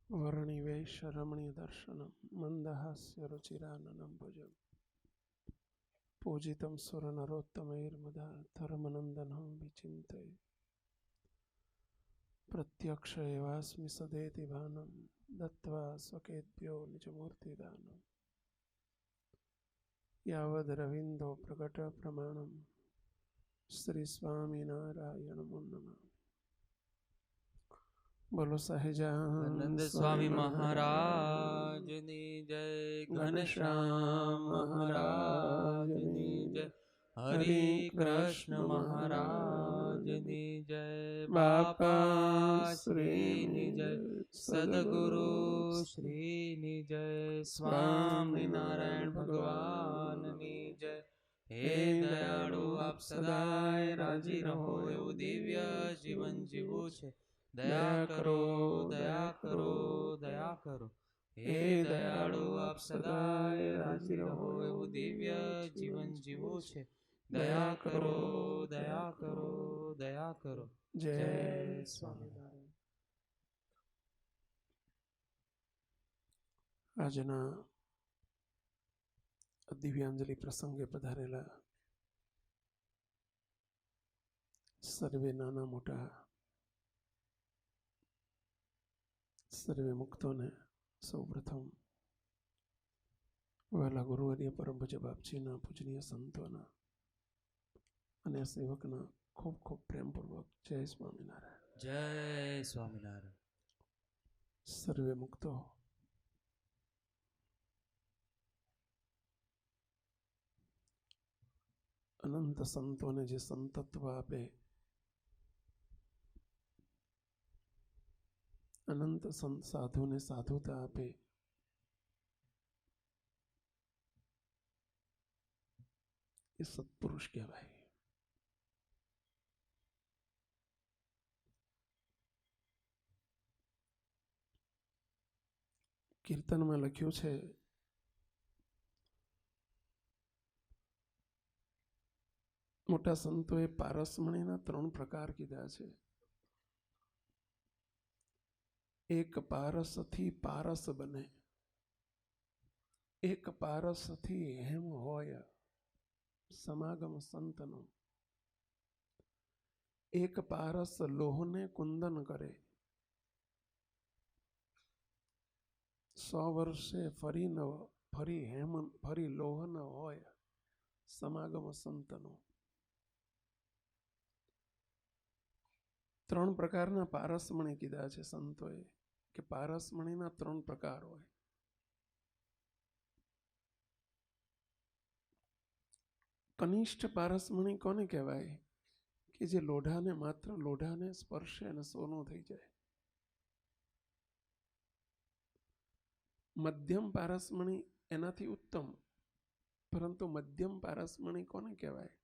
वर्णिवेशरमणीयदर्शनं मन्दहास्यरुचिराननं भुजं पूजितं सुरनरोत्तमैर्मदाधर्मनन्दनं विचिन्तये प्रत्यक्ष एवास्मि सदेति भानं दत्त्वा स्वकेभ्यो निजमूर्तिदानं यावद्रविन्दो प्रकटप्रमाणं श्रीस्वामिनारायणं नमः। बोलो આનંદ સહેજાનંદ સ્વામી મહારાજની જય, ઘનશ્યામ મહારાજની જય, હરે કૃષ્ણ મહારાજની જય, બાપા શ્રીની જય, સદગુરુ શ્રીની જય, સ્વામિનારાયણ ભગવાનની જય. હે દયાળુ, આપ સદાય રાજી રહો એવું દિવ્ય જીવન જીવવું છે. દયા કરો, દયા કરો, દયા કરો. હે દયાળુ, આપ સદાય રાજી રહો એવું દિવ્ય જીવન જીવવું છે. દયા કરો, દયા કરો, દયા કરો. જય સ્વામિનારાયણ. આજના દિવ્યાંજલિ પ્રસંગે પધારેલા સર્વે નાના મોટા સર્વે મુક્તોને સૌ પ્રથમ વહેલા ગુરુવર્ય પરમ પૂજ્ય બાપજીના પૂજનીય સંતોના અને સેવકના ખૂબ ખૂબ પ્રેમપૂર્વક જય સ્વામિનારાયણ. જય સ્વામિનારાયણ. સર્વે મુક્તો અનંત સંતોને જે સંતત્વ આપે, અનંત સંત સાધુને સાધુતા આપે, એ સત્પુરુષ કહેવાય. કીર્તનમાં લખ્યું છે, મોટા સંતોએ પારસમણીના 3 પ્રકાર કીધા છે. એક પારસથી પારસ બને, એક પારસથી હેમ હોય સમાગમ સંતનો, એક પારસ લોહને કુંદન કરે, 100 વર્ષે ફરી હેમ ફરી લોહ ન હોય સમાગમ સંતનો. 3 પ્રકારના પારસમણી કીધા છે સંતોએ, કે પારસમણીના 3 પ્રકાર હોય. કનિષ્ઠ પારસમણી કોને કહેવાય? કે જે લોઢાને માત્ર લોઢાને સ્પર્શે અને સોનું થઈ જાય. મધ્યમ પારસમણી એનાથી ઉત્તમ, પરંતુ મધ્યમ પારસમણી કોને કહેવાય?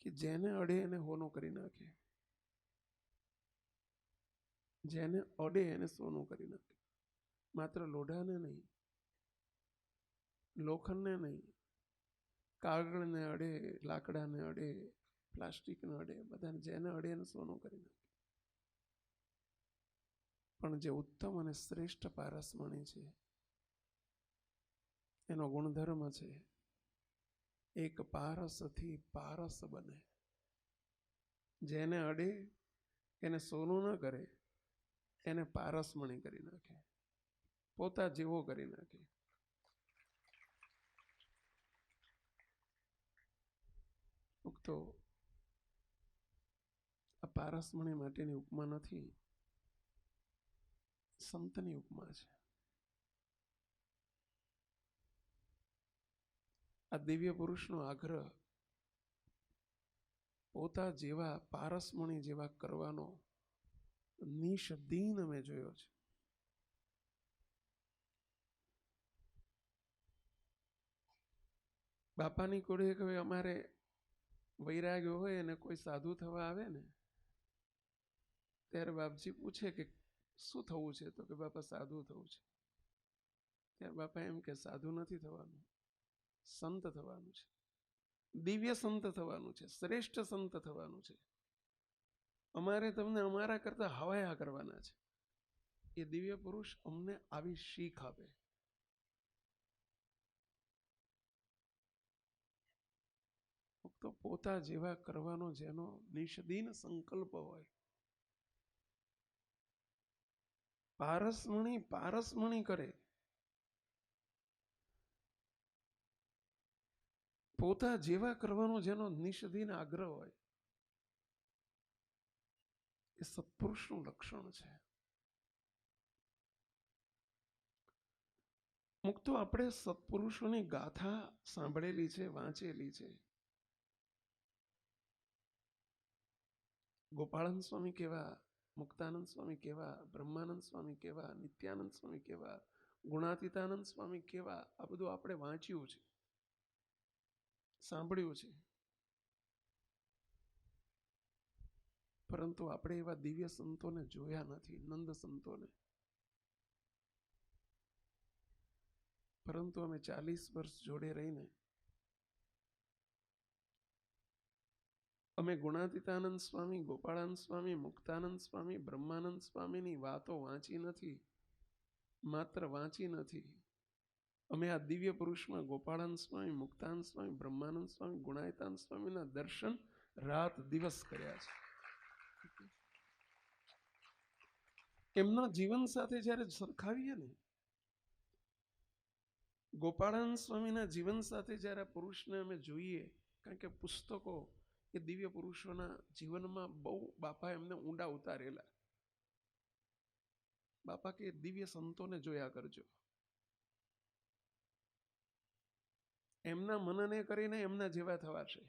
કે જેને અડે એને હોનું કરી નાખે, જેને અડે એને સોનું કરી નાખે. માત્ર લોઢાને નહીં, લોખંડને નહીં, કાગળને અડે, લાકડાને અડે, પ્લાસ્ટિકને અડે, બધાને જેને અડે એને સોનું કરી નાખે. પણ જે ઉત્તમ અને શ્રેષ્ઠ પારસમણી છે, એનો ગુણધર્મ છે, એક પારસથી પારસ બને. જેને અડે એને સોનું ન કરે, એને પારસમણી કરી નાખે, પોતા જેવો કરી નાખે. તો આ પારસમણી માટેની ઉપમા નથી, સંતની ઉપમા છે. આ દિવ્ય પુરુષનો આગ્રહ પોતા જેવા પારસમણી જેવા કરવાનો નિષદીન મેં જોયો છે. બાપાની કોડે કહે, અમારે વૈરાગ્ય હોય અને કોઈ સાધુ થવા આવે ને, ત્યારે બાપજી પૂછે કે શું થવું છે? તો કે બાપા સાધુ થવું છે. ત્યારે બાપા એમ કે સાધુ નથી થવાનું, સંત થવાનું છે, દિવ્ય સંત થવાનું છે, શ્રેષ્ઠ સંત થવાનું છે. અમારે તમને અમારા કરતા હવાયા કરવાના છે. એ દિવ્ય પુરુષ અમને આવી શીખ આપે. તો પોતા જેવા કરવાનો જેનો નિષ્દિન સંકલ્પ હોય, પારસમણી પારસમણી કરે, પોતા જેવા કરવાનો જેનો નિષ્દિન આગ્રહ હોય, એ સત્પુરુષનું લક્ષણ છે. મુક્તો આપણે સત્પુરુષોની ગાથા સાંભળેલી છે, વાંચેલી છે. ગોપાળાનંદ સ્વામી કેવા, મુક્તાનંદ સ્વામી કેવા, બ્રહ્માનંદ સ્વામી કેવા, નિત્યાનંદ સ્વામી કેવા, ગુણાતીતાનંદ સ્વામી કેવા, આ બધું આપણે વાંચ્યું છે, સાંભળ્યું છે. પરંતુ આપણે એવા દિવ્ય સંતોને જોયા નથી, નંદ સંતોને. પરંતુ અમે 40 વર્ષ જોડે રહીને અમે ગુણાતીતાનંદ સ્વામી, ગોપાળાનંદ સ્વામી, મુક્તાનંદ સ્વામી, બ્રહ્માનંદ સ્વામીની વાતો વાંચી નથી, માત્ર વાંચી નથી. અમે આ દિવ્ય પુરુષમાં ગોપાળાનંદ સ્વામી, મુક્તાનંદ સ્વામી, બ્રહ્માનંદ સ્વામી, ગુણાતીતાનંદ સ્વામીના દર્શન રાત દિવસ કર્યા છે. એમના જીવન સાથે જ્યારે સરખાવીએ ને, ગોપાળાનંદ સ્વામીના જીવન સાથે જ્યારે પુરુષને અમે જોઈએ, કારણ કે પુસ્તકો એ દિવ્ય પુરુષોના જીવનમાં બહુ બાપા એમને ઊંડા ઉતારેલા. બાપા કે દિવ્ય સંતોને જોયા કરજો, એમના મનને કરીને એમના જેવા થવાશે.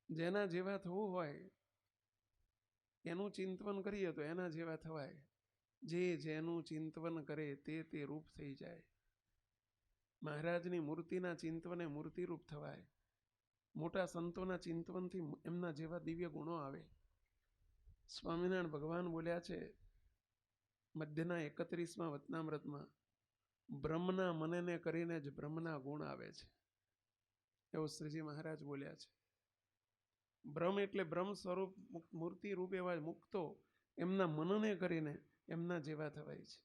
જેના જેવા થવું હોય એનું ચિંતન કરીએ તો એના જેવા થવાય. જે જેનું ચિંતન કરે તે રૂપ થઈ જાય. મહારાજની મૂર્તિના ચિંતવને મૂર્તિરૂપ થવાય. મોટા સંતોના ચિંતવનથી એમના જેવા દિવ્ય ગુણો આવે. સ્વામિનારાયણ ભગવાન બોલ્યા છે મધ્યના 31મા વચનામૃતમાં, બ્રહ્મના મનને કરીને જ બ્રહ્મના ગુણ આવે છે. એવું શ્રીજી મહારાજ બોલ્યા છે. બ્રહ્મ એટલે બ્રહ્મ સ્વરૂપ મૂર્તિ રૂપ એવા મુક્તો એમના મનને કરીને એમના જેવા થવાય છે.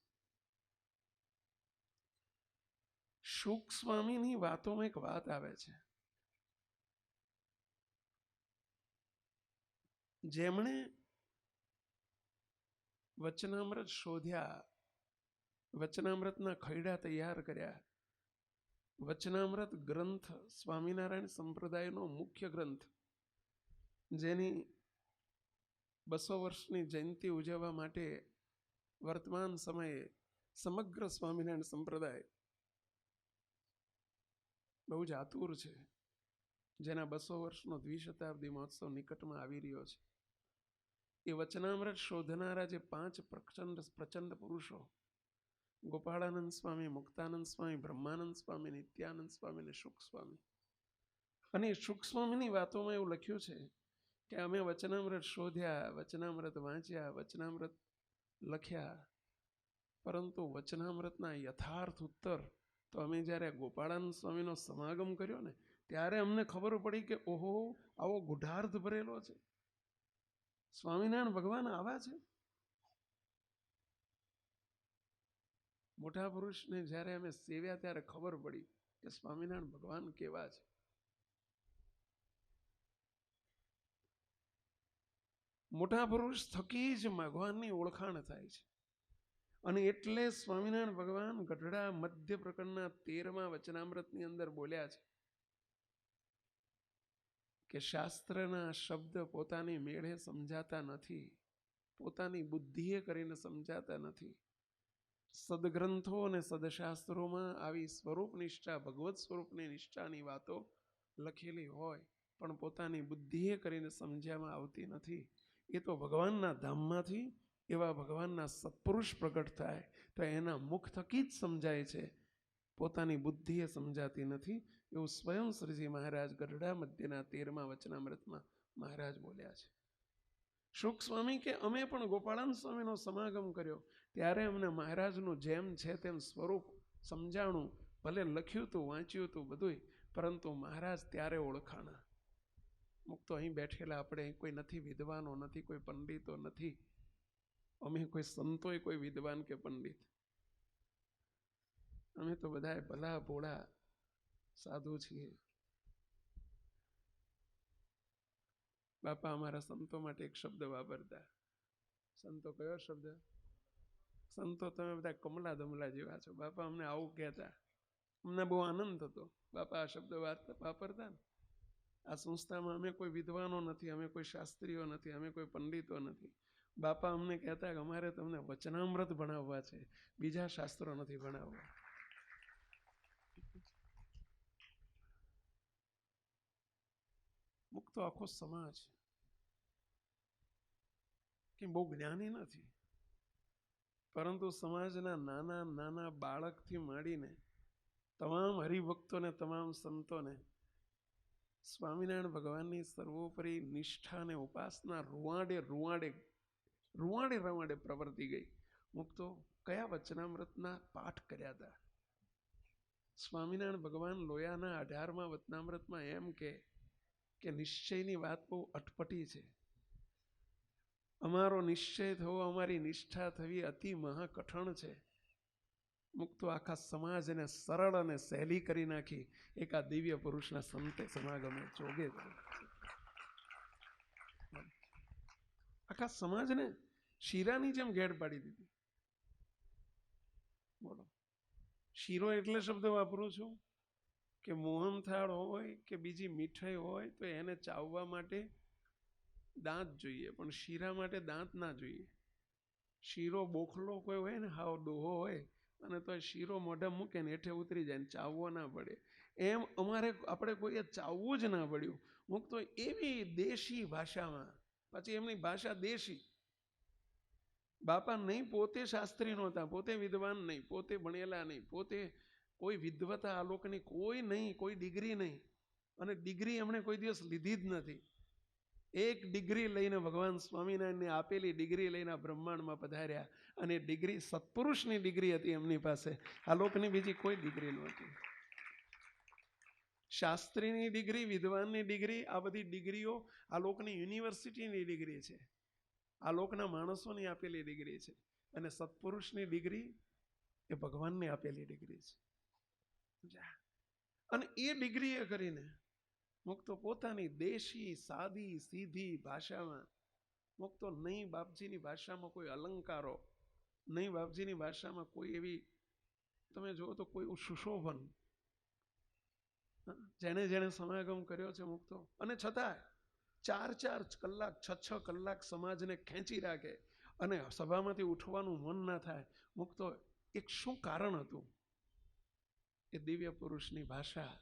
શુક સ્વામીની વાતોમાં એક વાત આવે છે. જેમણે વચનામૃત શોધ્યા, વચનામૃતના ખૈડા તૈયાર કર્યા, વચનામૃત ગ્રંથ સ્વામિનારાયણ સંપ્રદાયનો મુખ્ય ગ્રંથ, જેની 200 વર્ષની જયંતિ ઉજવવા માટે વર્તમાન સમયે સમગ્ર સ્વામિનારાયણ સંપ્રદાય બહુ જ આતુર છે. જેના 200 વર્ષનો દ્વિશતાબ્દી મહોત્સવ નિકટમાં આવી રહ્યો છે. એ વચનામૃત શોધનારા જે 5 પ્રચંડ પુરુષો, ગોપાળાનંદ સ્વામી, મુક્તાનંદ સ્વામી, બ્રહ્માનંદ સ્વામી, નિત્યાનંદ સ્વામી અને શુક સ્વામી. અને શુક સ્વામીની વાતોમાં એવું લખ્યું છે કે અમે વચનામૃત શોધ્યા, વચનામૃત વાંચ્યા, વચનામૃત લખ્યા, પરંતુ વચનામૃતના યથાર્થ ઉત્તર તો અમે જ્યારે ગોપાળાનંદ સ્વામીનો સમાગમ કર્યો ને, ત્યારે અમને ખબર પડી કે ઓહો, આવો ગુઢાર્થ ભરેલો છે. સ્વામિનારાયણ ભગવાન આવા છે. મોટા પુરુષને જ્યારે અમે સેવ્યા ત્યારે ખબર પડી કે સ્વામિનારાયણ ભગવાન કેવા છે. મોટા પુરુષ થકી જ ભગવાનની ઓળખાણ થાય છે. અને એટલે સ્વામિનારાયણ ભગવાન ગઢડા મધ્ય પ્રકરણના 13મા વચનામૃતની અંદર બોલ્યા છે કે શાસ્ત્રના શબ્દ પોતાની મેળે સમજાતા નથી, પોતાની બુદ્ધિએ કરીને સમજાતા નથી. સદગ્રંથો અને સદશાસ્ત્રોમાં આવી સ્વરૂપ નિષ્ઠા, ભગવત સ્વરૂપની નિષ્ઠાની વાતો લખેલી હોય, પણ પોતાની બુદ્ધિએ કરીને સમજ્યામાં આવતી નથી. એ તો ભગવાનના ધામમાંથી એવા ભગવાનના સત્પુરુષ પ્રગટ થાય તો એના મુખ થકી જ સમજાય છે, પોતાની બુદ્ધિએ સમજાતી નથી. એવું સ્વયં શ્રીજી મહારાજ ગઢડા મધ્યના 13મા વચનામૃતમાં મહારાજ બોલ્યા છે. શુક સ્વામી કે અમે પણ ગોપાળાનંદ સ્વામીનો સમાગમ કર્યો ત્યારે અમને મહારાજનું જેમ છે તેમ સ્વરૂપ સમજાણું. ભલે લખ્યું હતું, વાંચ્યું હતું બધુંય, પરંતુ મહારાજ ત્યારે ઓળખાણા. મુક્તો અહીં બેઠેલા આપણે કોઈ નથી વિદ્વાનો, નથી કોઈ પંડિતો, નથી. અમે કોઈ સંતોય કોઈ વિદ્વાન કે પંડિત, અમે તો બધા ભલા ભોળા સાધુ છીએ. બાપા અમારા સંતો માટે એક શબ્દ વાપરતા. સંતો કયો શબ્દ? સંતો તમે બધા કમલા દમલા જેવા છો. બાપા અમને આવું કહેતા. અમને બહુ આનંદ થતો. બાપા આ શબ્દ વાપરતા ને. આ સંસ્થામાં અમે કોઈ વિદ્વાનો નથી, અમે કોઈ શાસ્ત્રીઓ નથી, અમે કોઈ પંડિતો નથી. બાપા અમને કહેતા કે અમારે તમને વચનામૃત ભણાવવા છે, બીજા શાસ્ત્રો નથી ભણાવવા. મુક્તો આખો સમાજ કે બહુ જ્ઞાની નથી, પરંતુ સમાજના નાના નાના બાળકથી માંડીને તમામ હરિભક્તોને, તમામ સંતોને સ્વામિનારાયણ ભગવાનની સર્વોપરી નિષ્ઠા અને ઉપાસના રૂવાડે પ્રવર્તી ગઈ. મુક્તો કયા વચનામૃતના પાઠ કર્યા હતા? સ્વામિનારાયણ ભગવાન લોયાના 18મા વચનામૃતમાં એમ કે નિશ્ચયની વાત બહુ અટપટી છે. અમારો નિશ્ચય થવો, અમારી નિષ્ઠા થવી અતિ મહાકઠણ છે. મુક્તો આખા સમાજને સરળ અને સહેલી કરી નાખી એક આ દિવ્ય પુરુષના સંતે સમાગમે જોગે. આખા સમાજને શીરાની જેમ ઘેડ પાડી દીધી. બોલો, શીરો એટલે શબ્દ વાપરું છું કે મોહનથાળ હોય કે બીજી મીઠાઈ હોય તો એને ચાવવા માટે દાંત જોઈએ, પણ શીરા માટે દાંત ના જોઈએ. શીરો બોખલો કોઈ હોય ને, હાવ ડોહો હોય અને તો શીરો મોઢા મૂકે ને હેઠે ઉતરી જાય ને ચાવવો ના પડે. એમ આપણે કોઈએ ચાવવું જ ના પડ્યું. મુક્તો એવી દેશી ભાષામાં, પછી એમની ભાષા દેશી. બાપા નહીં પોતે શાસ્ત્રી નહોતા, પોતે વિદ્વાન નહીં, પોતે ભણેલા નહીં, પોતે કોઈ વિદ્વતા આલોકની કોઈ નહીં, કોઈ ડિગ્રી નહીં, અને ડિગ્રી એમણે કોઈ દિવસ લીધી જ નથી. એક ડિગ્રી લઈને ભગવાન સ્વામિનારાયણને આપેલી ડિગ્રી લઈને બ્રહ્માંડમાં પધાર્યા, અને ડિગ્રી સત્પુરુષની ડિગ્રી હતી એમની પાસે. આલોકની બીજી કોઈ ડિગ્રી નહોતી. શાસ્ત્રીની ડિગ્રી, વિદ્વાનની ડિગ્રી, આ બધી ડિગ્રીઓ આલોકની યુનિવર્સિટીની ડિગ્રી છે, આલોકના માણસોની આપેલી ડિગ્રી છે. અને સત્પુરુષની ડિગ્રી એ ભગવાનની આપેલી ડિગ્રી છે. અને એ ડિગ્રીએ કરીને મુક્તો પોતાની દેશી સાદી સીધી ભાષામાં, મુક્તો નહીં બાપજીની ભાષામાં કોઈ અલંકારો, નહીં બાપજીની ભાષામાં કોઈ એવી, તમે જુઓ તો કોઈ સુશોભન, જેને જેને સમાગમ કર્યો છે મુક્તો, અને છતાં 4-4 કલાક 6-6 કલાક સમાજને ખેંચી રાખે અને સભામાંથી ઉઠવાનું મન ના થાય. મુક્તો એક શું કારણ હતું? એ દિવ્ય પુરુષની ભાષા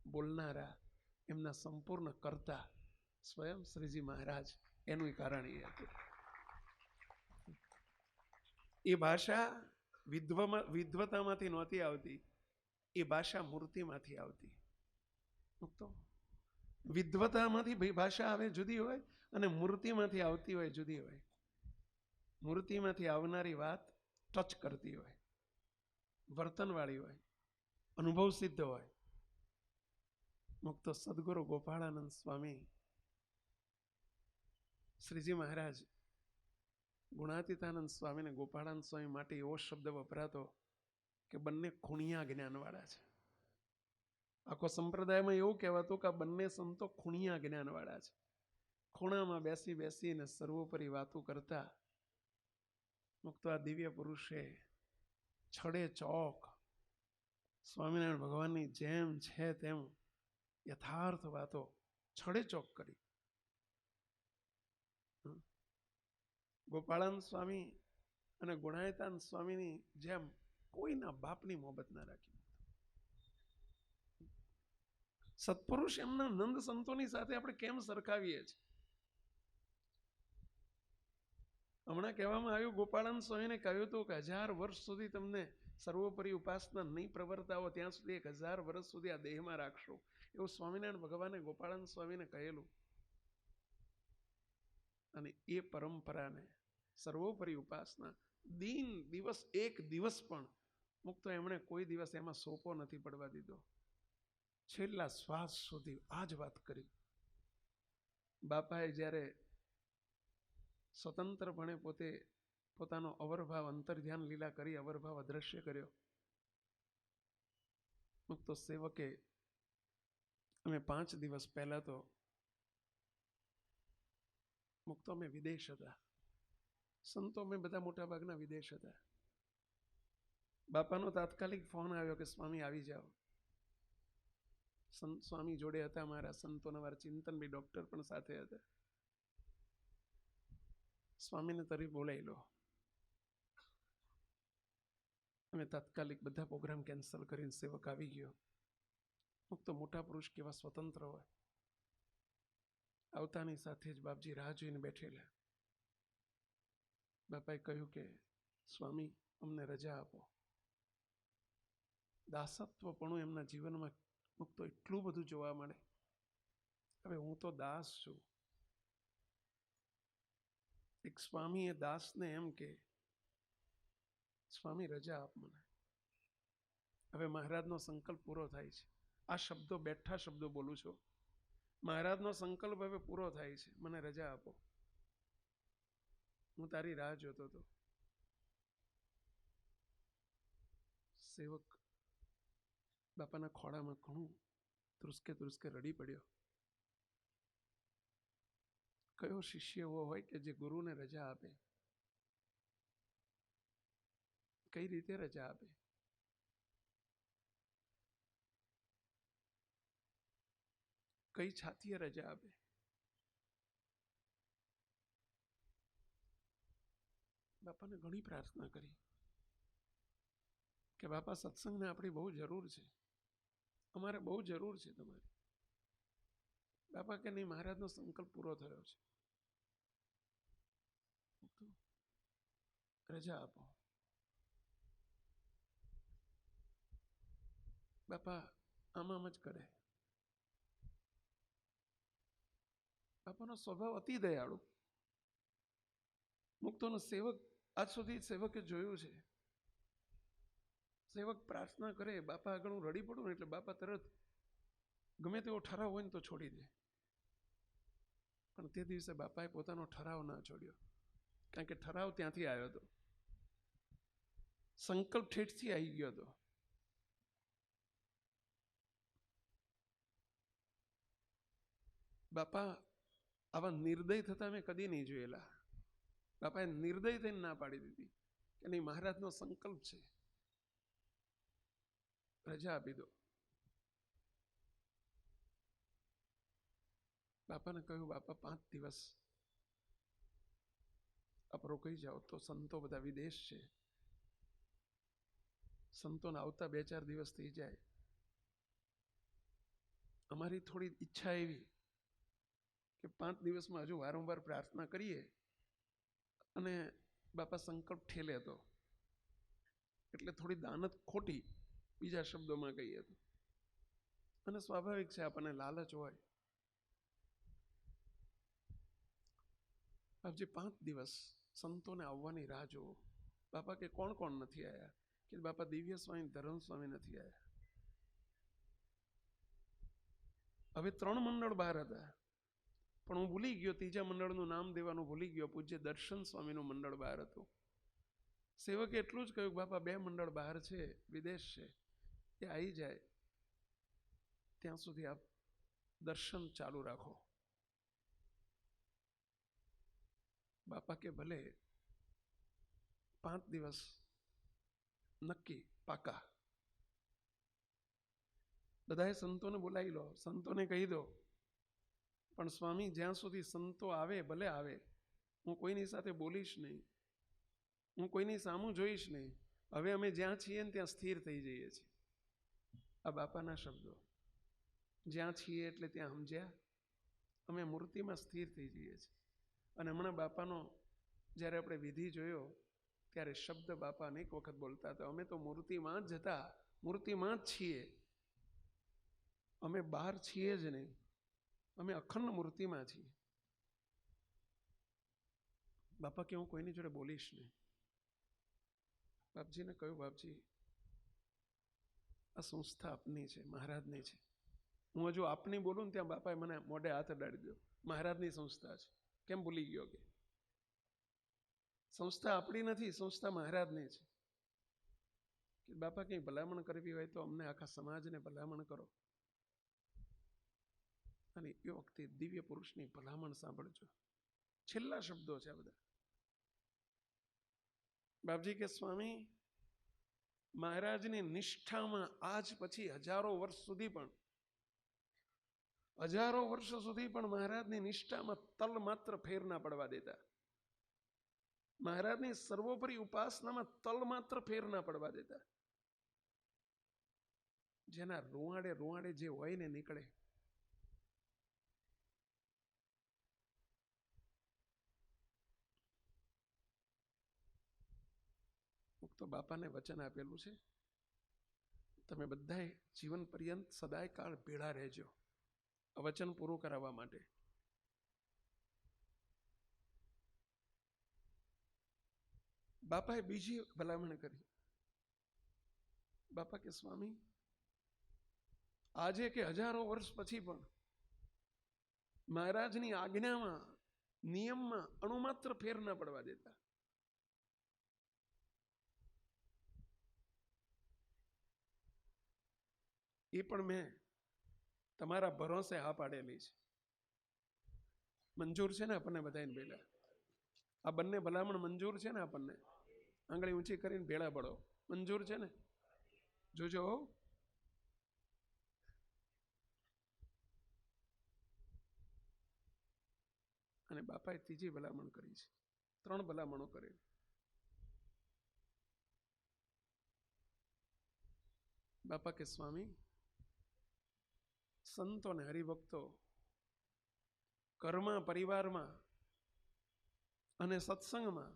બોલનારા, એમના સંપૂર્ણ કરતા સ્વયં શ્રીજી મહારાજ, એનું કારણ એ હતું. એ ભાષા વિદ્વતામાંથી નહોતી આવતી, એ ભાષા મૂર્તિમાંથી આવતી. તો વિદ્વતામાંથી ભાષા આવે જુદી હોય, અને મૂર્તિમાંથી આવતી હોય જુદી હોય. મૂર્તિમાંથી આવનારી વાત ટચ કરતી હોય, વર્તનવાળી હોય, અનુભવ સિદ્ધ હોય. મુક્તો સદગુરુ ગોપાળાનંદ સ્વામી, શ્રીજી મહારાજ ગુણાતીતાનંદ સ્વામી ને ગોપાળાનંદ સ્વામી માટે એવો શબ્દ વપરાતો કે બંને ખૂણિયા જ્ઞાનવાળા છે. આખો સંપ્રદાયમાં એવું કહેવાતું કે આ બંને સંતો ખૂણિયા જ્ઞાનવાળા છે. ખૂણામાં બેસી બેસીને સર્વોપરી વાતો કરતા. મુક્તો આ દિવ્ય પુરુષે છડે ચોક સ્વામિનારાયણ ભગવાનની જેમ છે તેમ યથાર્થ વાતો છડે ચોક કરી. ગોપાળાનંદ સ્વામી અને ગુણાયતાનંદ સ્વામીની જેમ કોઈના બાપની મોહબત ના રાખી. સત્પુરુષ એમના નંદ સંતોની સાથે આપણે કેમ સરખાવીએ છીએ? હમણાં કહેવામાં આવ્યું, ગોપાળાનંદ સ્વામીને કહ્યું હતું કે 1000 વર્ષ સુધી તમને સર્વોપરી ઉપાસના નહીં પ્રવર્તાવો ત્યાં સુધી 1000 વર્ષ સુધી આ દેહમાં રાખશો, એવું સ્વામિનારાયણ ભગવાને ગોપાળાનંદ સ્વામીને કહેલું. અને એ પરંપરાને સર્વોપરી ઉપાસના દિન દિવસ એક દિવસ પણ મુક્તો એમણે કોઈ દિવસ એમાં સોપો નથી પડવા દીધો. છેલ્લા શ્વાસ સુધી આ જ વાત કરી. બાપાએ જ્યારે સ્વતંત્રપણે પોતે પોતાનો અવરભાવ અંતર્ધ્યાન લીલા કરી અવરભાવ અદ્રશ્ય કર્યો. મુક્તો સેવકે અમે 5 દિવસ પહેલા તો મુક્તો અમે વિદેશ હતા, સંતો અમે બધા મોટા ભાગના વિદેશ હતા. બાપાનો તાત્કાલિક ફોન આવ્યો કે સ્વામી આવી જાઓ. સ્વામી જોડે હતા, મારા સંતોના મારા ચિંતનભાઈ ડોક્ટર પણ સાથે હતા. સ્વામીને તરી બોલાવી લો. અમે તાત્કાલિક બધા પ્રોગ્રામ કેન્સલ કરીને સેવક આવી ગયો. મુક્ત મોટા પુરુષ કેવા સ્વતંત્ર હોય. આવતાની સાથે જ બાપજી રાહ જોઈને બેઠેલા. બાપાએ કહ્યું કે સ્વામી અમને રજા આપો. દાસત્વપણું એમના જીવનમાં મુક્તો એટલું બધું જોવા મળે. હવે હું તો દાસ છું. એક સ્વામી એ દાસને એમ કે સ્વામી રજા આપ મને. હવે મહારાજનો સંકલ્પ પૂરો થાય છે. આ શબ્દો બેઠા શબ્દો બોલું છું. મહારાજનો સંકલ્પ હવે પૂરો થાય છે, મને રજા આપો. હું તારી રાહ જોતો હતો. સેવક બાપાના ખોળામાં ઘણું ધ્રુસકે ધ્રુસકે રડી પડ્યો. કયો શિષ્ય એવો હોય કે જે ગુરુને રજા આપે? કઈ રીતે રજા આપે? કઈ છાતીએ રજા આપે? બાપાને ઘણી પ્રાર્થના કરી કે બાપા સત્સંગને આપણી બહુ જરૂર છે, અમારે બહુ જરૂર છે તમારી. બાપા કે નહીં, મહારાજનો સંકલ્પ પૂરો થયો છે, રજા આપો. બાપા આમ જ કરે. બાપાનો સ્વભાવ અતિ દયાળુ. મુક્તોનો સેવક આજ સુધી સેવકે જોયું છે. સેવક પ્રાર્થના કરે, બાપા આગળ હું રડી પડું ને એટલે બાપા તરત ગમે તેવો ઠરાવ હોય ને તો છોડી દે. પણ તે દિવસે બાપાએ પોતાનો ઠરાવ ના છોડ્યો, કારણ કે ઠરાવ ત્યાંથી આવ્યો હતો, સંકલ્પ ઠેઠથી આવી ગયો હતો. બાપા આવા નિર્દય થતા મેં કદી નહીં જોયેલા. બાપાએ નિર્દય થઈને ના પાડી દીધી કે નહીં, મહારાજનો સંકલ્પ છે, રજા આપી દો. બાપાને કહ્યું, બાપા 5 દિવસ આપ રોકાઈ જાઓ. તો સંતો બધા વિદેશ છે, સંતોને આવતા 2-4 દિવસ થઈ જાય. અમારી થોડી ઈચ્છા એવી કે 5 દિવસમાં હજુ વારંવાર પ્રાર્થના કરીએ અને બાપા સંકલ્પ ઠેલે હતો એટલે થોડી દાનત ખોટી, બીજા શબ્દોમાં કહીએ તો. અને સ્વાભાવિક છે, આપણને લાલચ હોય. બાપજી 5 દિવસ સંતોને આવવાની રાહ જોવો. બાપા કે કોણ કોણ નથી આવ્યા? કે બાપા દિવ્ય સ્વામી, ધર્મ સ્વામી નથી આવ્યા. હવે 3 મંડળ બહાર હતા, પણ હું ભૂલી ગયો, ત્રીજા મંડળનું નામ દેવાનું ભૂલી ગયો. પૂજ્ય દર્શન સ્વામીનું મંડળ બહાર હતું. સેવકે એટલું જ કહ્યું, બાપા 2 મંડળ બહાર છે, વિદેશ છે, એ આવી જાય ત્યાં સુધી આપ દર્શન ચાલુ રાખો. બાપા કે ભલે. 5 દિવસ નક્કી, પાકા. બધાએ સંતોને બોલાવી લો, સંતોને કહી દો, પણ સ્વામી જ્યાં સુધી સંતો આવે ભલે આવે, હું કોઈની સાથે બોલીશ નહીં, હું કોઈની સામું જોઈશ નહીં. હવે અમે જ્યાં છીએ ને ત્યાં સ્થિર થઈ જઈએ છીએ. આ બાપાના શબ્દો. જ્યાં છીએ એટલે ત્યાં સમજ્યા, અમે મૂર્તિમાં સ્થિર થઈ જઈએ છીએ. અને હમણાં બાપાનો જ્યારે આપણે વિધિ જોયો ત્યારે શબ્દ બાપા અનેક વખત બોલતા હતા, અમે તો મૂર્તિમાં જ હતા, મૂર્તિમાં જ છીએ, અમે બહાર છીએ જ નહીં, અમે અખંડ મૂર્તિમાં છીએ. બાપા કે હું કોઈની જોડે બોલીશ નહીં. બાપજીને કહ્યું, બાપજી આ સંસ્થા આપની છે, મહારાજની છે. હું હજુ આપની બોલું ને ત્યાં બાપાએ મને મોઢે હાથ અડાડી દો, મહારાજની સંસ્થા છે, કેમ ભૂલી ગયો? કે સંસ્થા આપણી નથી, સંસ્થા મહારાજની છે. કે બાપા કંઈ ભલામણ કરવી હોય તો અમને આખા સમાજને ભલામણ કરો. અને એ વખતે દિવ્ય પુરુષની ભલામણ સાંભળજો. છેલ્લા શબ્દો છે આ બધા. બાપજી કે સ્વામી, મહારાજની નિષ્ઠામાં આજ પછી હજારો વર્ષ સુધી પણ મહારાજની નિષ્ઠામાં તલ માત્ર ફેર ના પડવા દેતા. મહારાજની સર્વોપરી ઉપાસનામાં તલ માત્ર ફેર ના પડવા દેતા. જેના રૂવાડે રૂવાડે જે હોય ને નીકળે. તો બાપાને વચન આપેલું છે, તમે બધાએ જીવન પર્યંત સદાય કાળ ભેળા રહેજો, આ વચન પૂરું કરાવવા માટે. બાપાએ બીજી ભલામણ કરી. બાપા કે સ્વામી, આજે કે હજારો વર્ષ પછી પણ મહારાજની આજ્ઞામાં, નિયમમાં અણુમાત્ર ફેર ના પડવા દેતા. એ પણ મેં તમારા ભરોસે હા પાડેલી છે. મંજૂર છે ને આપણને બધાને ભેળા? આ બંને ભલામણ મંજૂર છે ને આપણને? આંગળી ઊંચી કરીને ભેળા પડો. મંજૂર છે ને? જોજો. અને બાપાએ ત્રીજી ભલામણ કરી છે. 3 ભલામણો કરી. બાપા કે સ્વામી, સંતો ને હરિભક્તો ઘરમાં, પરિવારમાં અને સત્સંગમાં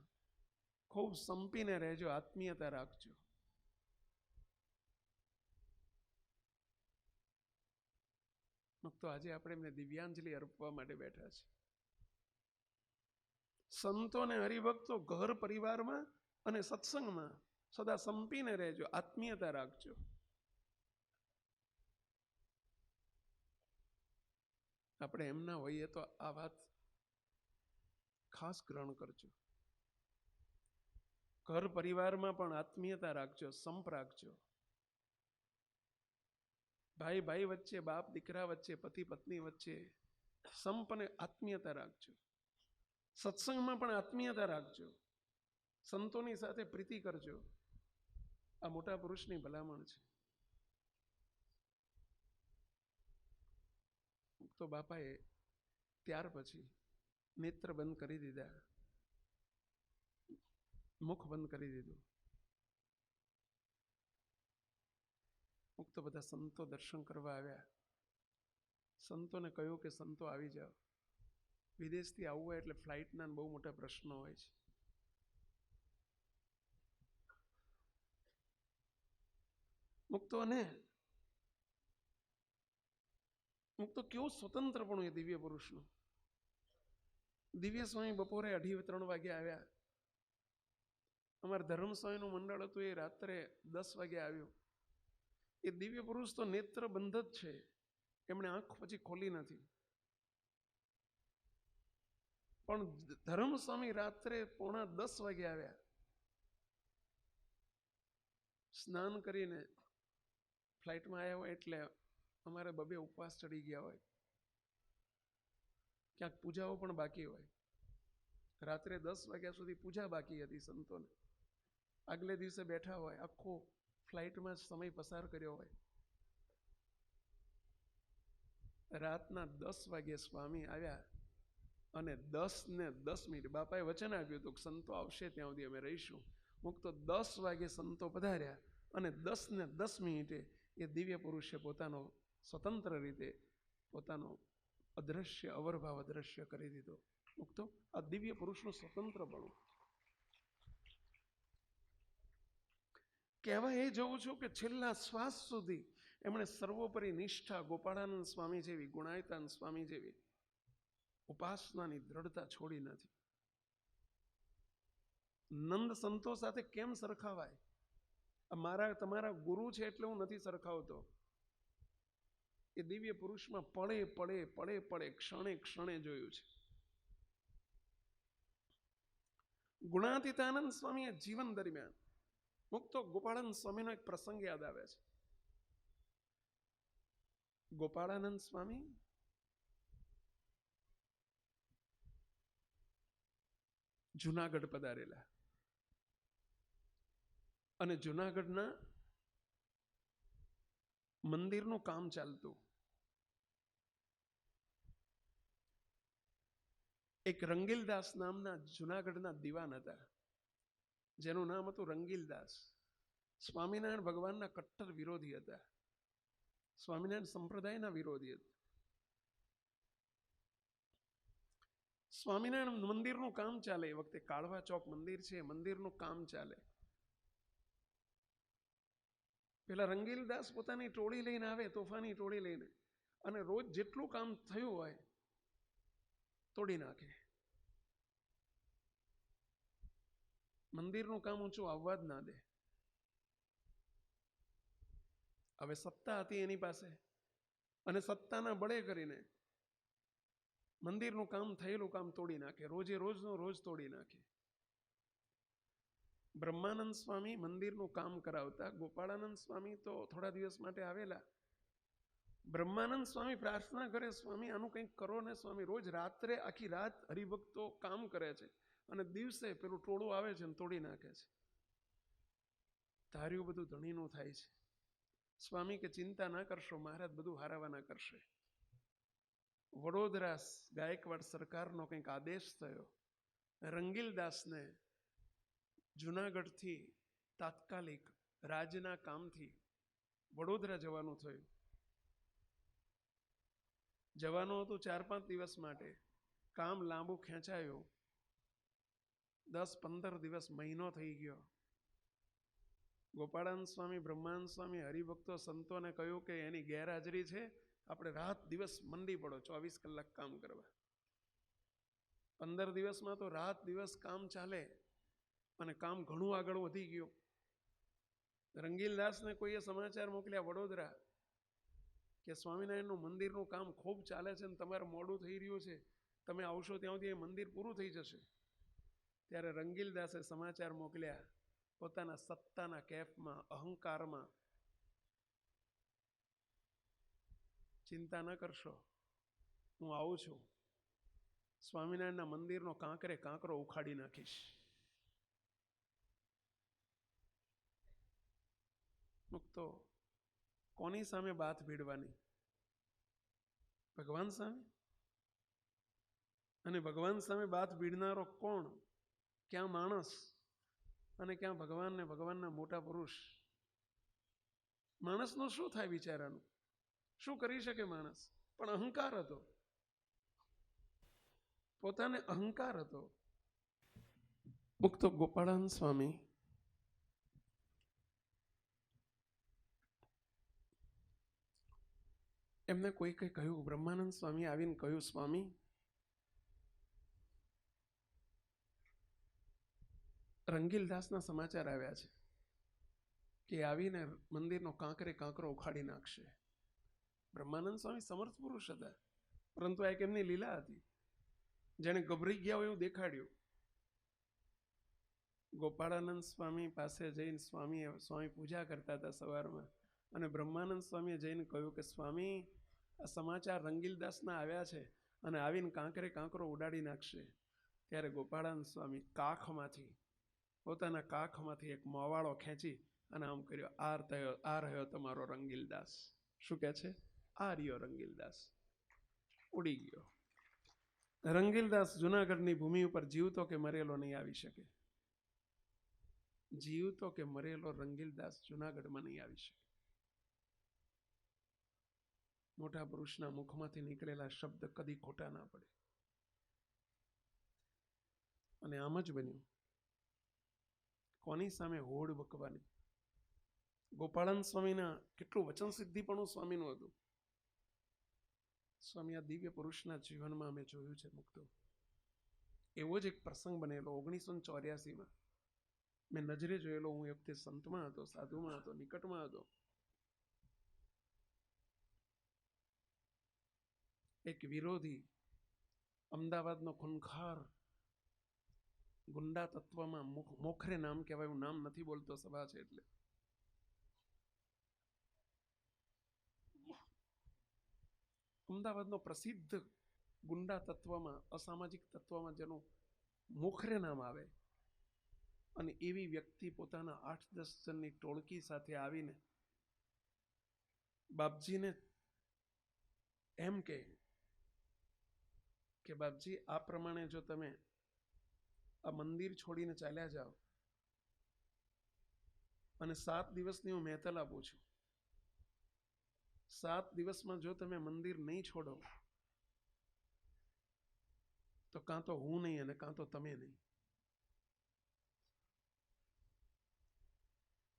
ખૂબ સંપીને રહેજો, આત્મીયતા રાખજો. તો આજે આપણે એમને દિવ્યાંજલિ અર્પવા માટે બેઠા છે. સંતો અને હરિભક્તો ઘર, પરિવારમાં અને સત્સંગમાં સદા સંપીને રહેજો, આત્મીયતા રાખજો. આપણે એમના હોઈએ તો આ વાત ખાસ ગ્રહણ કરજો. ઘર, પરિવારમાં પણ આત્મીયતા રાખજો, સંપ રાખજો. ભાઈ ભાઈ વચ્ચે, બાપ દીકરા વચ્ચે, પતિ પત્ની વચ્ચે સંપ અને આત્મીયતા રાખજો. સત્સંગમાં પણ આત્મીયતા રાખજો. સંતોની સાથે પ્રીતિ કરજો. આ મોટા પુરુષની ભલામણ છે. તો બાપાએ ત્યાર પછી નેત્ર બંધ કરી દીધા, મુખ બંધ કરી દીધું. તો બધા સંતો દર્શન કરવા આવ્યા. સંતોને કહ્યું કે સંતો આવી જાઓ. વિદેશથી આવવું હોય એટલે ફ્લાઇટના બહુ મોટા પ્રશ્નો હોય છે. મુક્તો કેવું સ્વતંત્રપણું એ દિવ્ય પુરુષનું. દિવ્ય સ્વામી બપોરે 2:30-3 વાગે આવ્યા. અમારા ધર્મસ્વામીનું મંડળ હતું, એ રાત્રે 10 વાગે આવ્યું. એ દિવ્ય પુરુષ તો નેત્ર બંધ જ છે, એમણે આંખ પછી ખોલી નથી. પણ ધર્મસ્વામી રાત્રે 9:45 વાગે આવ્યા. સ્નાન કરીને ફ્લાઇટમાં આવ્યા હોય એટલે અમારે 2 ઉપવાસ ચડી ગયા હોય, ક્યાંક પૂજાઓ પણ બાકી હોય. રાત્રે 10 વાગ્યા સુધી પૂજા બાકી હતી સંતોને. આગલે દિવસે બેઠા હોય, આખો ફ્લાઇટમાં સમય પસાર કર્યો હોય. રાતના 10 વાગે સ્વામી આવ્યા અને 10:10 બાપાએ વચન આપ્યું હતું કે સંતો આવશે ત્યાં સુધી અમે રહીશું. મુક્તો 10 વાગે સંતો પધાર્યા અને 10:10 એ દિવ્ય પુરુષે પોતાનો સ્વતંત્ર રીતે પોતાનો અદ્રશ્ય, અવરભાવ અદ્રશ્ય કરી દીધો. મુક્તો આ દિવ્ય પુરુષનું સ્વતંત્રપણું. કહેવા એ જવું છું કે છેલ્લા શ્વાસ સુધી એમણે સર્વોપરી નિષ્ઠા, ગોપાળાનંદ સ્વામી જેવી, ગુણાયતાન સ્વામી જેવી ઉપાસનાની દ્રઢતા છોડી નથી. નંદ સંતો સાથે કેમ સરખાવાય? મારા તમારા ગુરુ છે એટલે હું નથી સરખાવતો. એ દિવ્ય પુરુષમાં પળે પળે ક્ષણે ક્ષણે જોયું છે. ગુણાતીતાનંદ સ્વામીએ જીવન દરમિયાન મુક્તો ગોપાળાનંદ સ્વામીનો એક પ્રસંગ યાદ આવે છે. ગોપાળાનંદ સ્વામી જુનાગઢ પધારેલા અને જુનાગઢના મંદિરનું કામ ચાલતું. એક રંગીલદાસ નામના જુનાગઢના દિવાન હતા, જેનું નામ હતું રંગીલદાસ. સ્વામિનારાયણ ભગવાનના કટ્ટર વિરોધી હતા, સ્વામિનારાયણ સંપ્રદાયના વિરોધી હતા. સ્વામિનારાયણ મંદિરનું કામ ચાલે એ વખતે, કાળવા ચોક મંદિર છે, મંદિરનું કામ ચાલે. પેલા રંગીલદાસ પોતાની ટોળી લઈને આવે, તોફાની ટોળી લઈને, અને રોજ જેટલું કામ થયું હોય તોડી નાખે. મંદિરનું કામ ઊંચું આવવા જ ના દે. હવે સત્તા હતી એની પાસે, અને સત્તાના બળે કરીને મંદિરનું કામ, થયેલું કામ તોડી નાખે. રોજે રોજનો રોજ તોડી નાખે. બ્રહ્માનંદ સ્વામી મંદિરનું કામ કરાવતા. ગોપાળાનંદ સ્વામી તો થોડા દિવસ માટે આવેલા. બ્રહ્માનંદ સ્વામી પ્રાર્થના કરે, સ્વામી આનું કંઈક કરો ને સ્વામી. રોજ રાત્રે આખી રાત હરિભક્તો કામ કરે છે અને દિવસે પેલું ટોળું આવે છે ને તોડી નાખે છે. ધાર્યું બધું ધણીનું થાય છે. સ્વામી કે ચિંતા ના કરશો, મહારાજ બધું હારાવાના કરશે. વડોદરા ગાયકવાડ સરકારનો કંઈક આદેશ થયો, રંગીલદાસને જુનાગઢથી તાત્કાલિક રાજના કામથી વડોદરા જવાનું થયું. જવાનું હતું 4-5 દિવસ માટે. કામ લાંબુ ખેંચાયું. 10-15 દિવસ, મહિનો થઈ ગયો. ગોપાળાનંદ સ્વામી, બ્રહ્માનંદ સ્વામી, હરિભક્તો, સંતોને કહ્યું કે એની ગેરહાજરી છે, આપણે રાત દિવસ મંડી પડો, 24 કલાક કામ કરવા. 15 દિવસમાં તો રાત દિવસ કામ ચાલે, અને કામ ઘણું આગળ વધી ગયું. રંગીલદાસને કોઈએ સમાચાર મોકલ્યા વડોદરા કે સ્વામિનારાયણનું મંદિરનું કામ ખૂબ ચાલે છે ને તમારે મોડું થઈ રહ્યું છે, તમે આવશો ત્યાં સુધી એ મંદિર પૂરું થઈ જશે. ત્યારે રંગીલદાસે સમાચાર મોકલ્યા પોતાના સત્તાના કેફમાં, અહંકારમાં, ચિંતા ન કરશો, હું આવું છું, સ્વામિનારાયણના મંદિરનો કાંકરે કાંકરો ઉખાડી નાખીશ. મુક્તો કોની સામે બાથ ભીડવાની? ભગવાન સામે. અને ભગવાન સામે બાથ ભીડનારો કોણ? ક્યાં માણસ અને ક્યાં ભગવાન ને ભગવાનના મોટા પુરુષ? માણસનું શું થાય બિચારાનું? શું કરી શકે માણસ? પણ અહંકાર હતો, પોતાને અહંકાર હતો. મુક્તો ગોપાળાનંદ સ્વામી એમને કોઈ કઈ કહ્યું, બ્રહ્માનંદ સ્વામી આવીને કહ્યું, સ્વામી રંગીલદાસના સમાચાર આવ્યા છે કે આવીને મંદિરનો કાંકરે કાંકરો ઉખાડી નાખશે. બ્રહ્માનંદ સ્વામી સમર્થ પુરુષ હતા, પરંતુ આ એક એમની લીલા હતી, જેને ગભરાઈ ગયા હોય એવું દેખાડ્યું. ગોપાળાનંદ સ્વામી પાસે જઈને સ્વામી પૂજા કરતા હતા સવારમાં, અને બ્રહ્માનંદ સ્વામીએ જઈને કહ્યું કે સ્વામી, આ સમાચાર રંગીલદાસના આવ્યા છે અને આવીને કાંકરે કાંકરો ઉડાડી નાખશે. ત્યારે ગોપાળાનંદ સ્વામી પોતાના કાખમાંથી એક મોવાળો ખેંચી અને આમ કર્યો, આ રહ્યો તમારો રંગીલદાસ. શું કહે છે? આ રહ્યો રંગીલદાસ. ઉડી ગયો. રંગીલદાસ જુનાગઢની ભૂમિ ઉપર જીવતો કે મરેલો નહીં આવી શકે. જીવતો કે મરેલો રંગીલદાસ જુનાગઢમાં નહીં આવી શકે. મોટા પુરુષના મુખમાંથી નીકળેલા શબ્દ કદી ખોટા ના પડે. અને આમ જ બન્યું. કોની સામે હોડ બકવાની? ગોપાળાનંદ સ્વામીના કેટલું વચન સિદ્ધિપણું સ્વામીનું હતું. સ્વામી આ દિવ્ય પુરુષના જીવનમાં અમે જોયું છે મુક્તો. એવો જ એક પ્રસંગ બનેલો 1984માં. મેં નજરે જોયેલો. હું એ વખતે સંતમાં હતો, સાધુમાં હતો, નિકટમાં હતો. એક વિરોધી, અમદાવાદનો ખૂનખાર ગુંડા તત્વમાં મોખરે નામ કહેવાય, હું નામ નથી બોલતો, સભા છે એટલે. અમદાવાદનો પ્રસિદ્ધ ગુંડા તત્વમાં, અસામાજિક તત્વમાં જેનું મોખરે નામ આવે, અને એવી વ્યક્તિ પોતાના 8-10 જણની ટોળકી સાથે આવીને બાપજીને એમ કે બાપજી, આ પ્રમાણે જો તમે આ મંદિર છોડીને ચાલ્યા જાઓ અને 7 દિવસની હું મહેતલ આપું છું, 7 દિવસમાં જો તમે મંદિર નહીં છોડો તો કાં તો હું નહીં અને કાં તો તમે નહીં.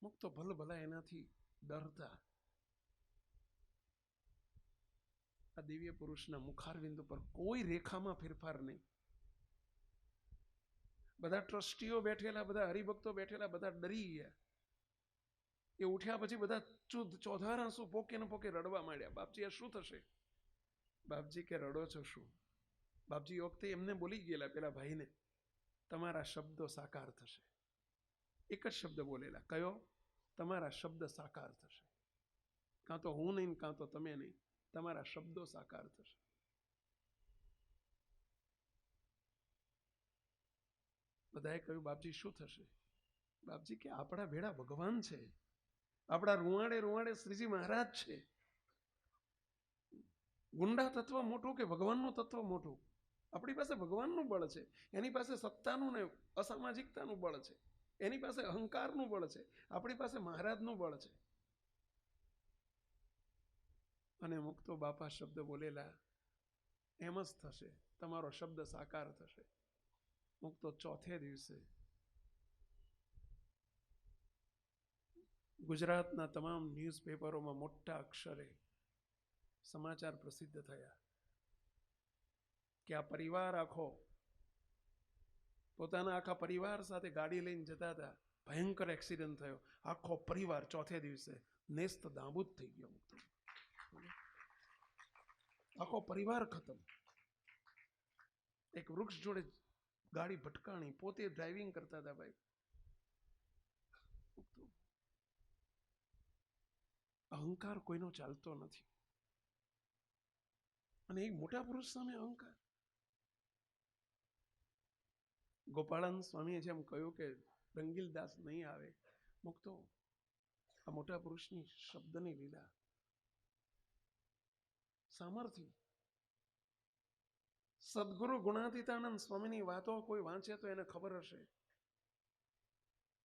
મુક્તો ભલભલા એનાથી ડરતા આ દિવ્ય પુરુષના મુખારવિંદ ઉપર કોઈ રેખામાં ફેરફાર નહીં. બધા ટ્રસ્ટીઓ બેઠેલા, બધા હરિભક્તો બેઠેલા, બધા ડરી ગયા. એ ઉઠ્યા પછી બધા ચોધાર આંસુ પોકે ને પોકે રડવા માંડ્યા. બાપજી, આ શું થશે? બાપજી કે રડો છો શું? બાપજી વખતે એમને બોલી ગયેલા પેલા ભાઈને, તમારા શબ્દો સાકાર થશે. એક જ શબ્દ બોલેલા, કયો? તમારા શબ્દ સાકાર થશે. કાં તો હું નહીં, કાં તો તમે નહીં, તમારા શબ્દો સાકાર થશે. બધાએ કહ્યું, બાપજી શું થશે? બાપજી કે આપણા ભેળા ભગવાન છે, આપણા રૂવાડે રૂવાડે શ્રીજી મહારાજ છે. ગુંડા તત્વ મોટું કે ભગવાનનું તત્વ મોટું? આપણી પાસે ભગવાનનું બળ છે, એની પાસે સત્તાનું ને અસામાજિકતાનું બળ છે, એની પાસે અહંકારનું બળ છે, આપણી પાસે મહારાજનું બળ છે. અને મુક્તો બાપા શબ્દ બોલેલા, એમ જ થશે, તમારો શબ્દ સાકાર થશે. મુક્તો ચોથે દિવસે ગુજરાતના તમામ ન્યૂઝપેપરોમાં મોટા અક્ષરે સમાચાર પ્રસિદ્ધ થયા કે આ પરિવાર આખો પોતાના આખા પરિવાર સાથે ગાડી લઈને જતા હતા, ભયંકર એક્સિડન્ટ થયો, આખો પરિવાર ચોથે દિવસે નેસ્ત નાબૂદ થઈ ગયો. આખો પરિવાર ખતમ. એક વૃક્ષ જોડે ગાડી ભટકાણી, પોતે ડ્રાઇવિંગ કરતા હતા ભાઈ. અહંકાર કોઈનો ચાલતો નથી, અને એક મોટા પુરુષ સામે અહંકાર. ગોપાળાનંદ સ્વામીએ જેમ કહ્યું કે રંગીલદાસ નહીં આવે, મુક્તો આ મોટા પુરુષની શબ્દની લીલા, સામર્થ્ય. સદગુરુ ગુણાતીતાનંદ સ્વામીની વાતો કોઈ વાંચે તો એને ખબર હશે,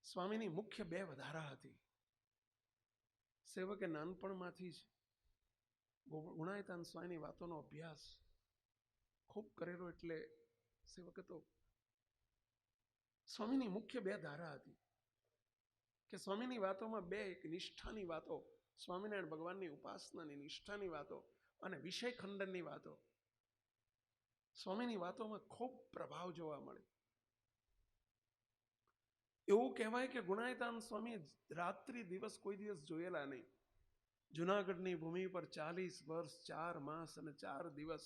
સ્વામીની મુખ્ય 2 વધારા હતી. સેવકે નાનપણમાંથી જ ગુણાતીતાનંદ સ્વામીની વાતોનો અભ્યાસ ખૂબ કરેલો, એટલે સેવકે તો સ્વામીની મુખ્ય 2 ધારા હતી કે સ્વામીની વાતોમાં 2, એક નિષ્ઠાની વાતો, સ્વામિનારાયણ ભગવાનની ઉપાસનાની નિષ્ઠાની વાતો, અને વિષય ખંડનની વાતો. સ્વામીની વાતોમાં ખૂબ પ્રભાવ જોવા મળે. એવું કહેવાય કે ગુણાતીતાનંદ સ્વામી રાત્રિ દિવસ કોઈ દિવસ જોયેલા નહીં. જુનાગઢની ભૂમિ પર 40 વર્ષ 4 માસ અને 4 દિવસ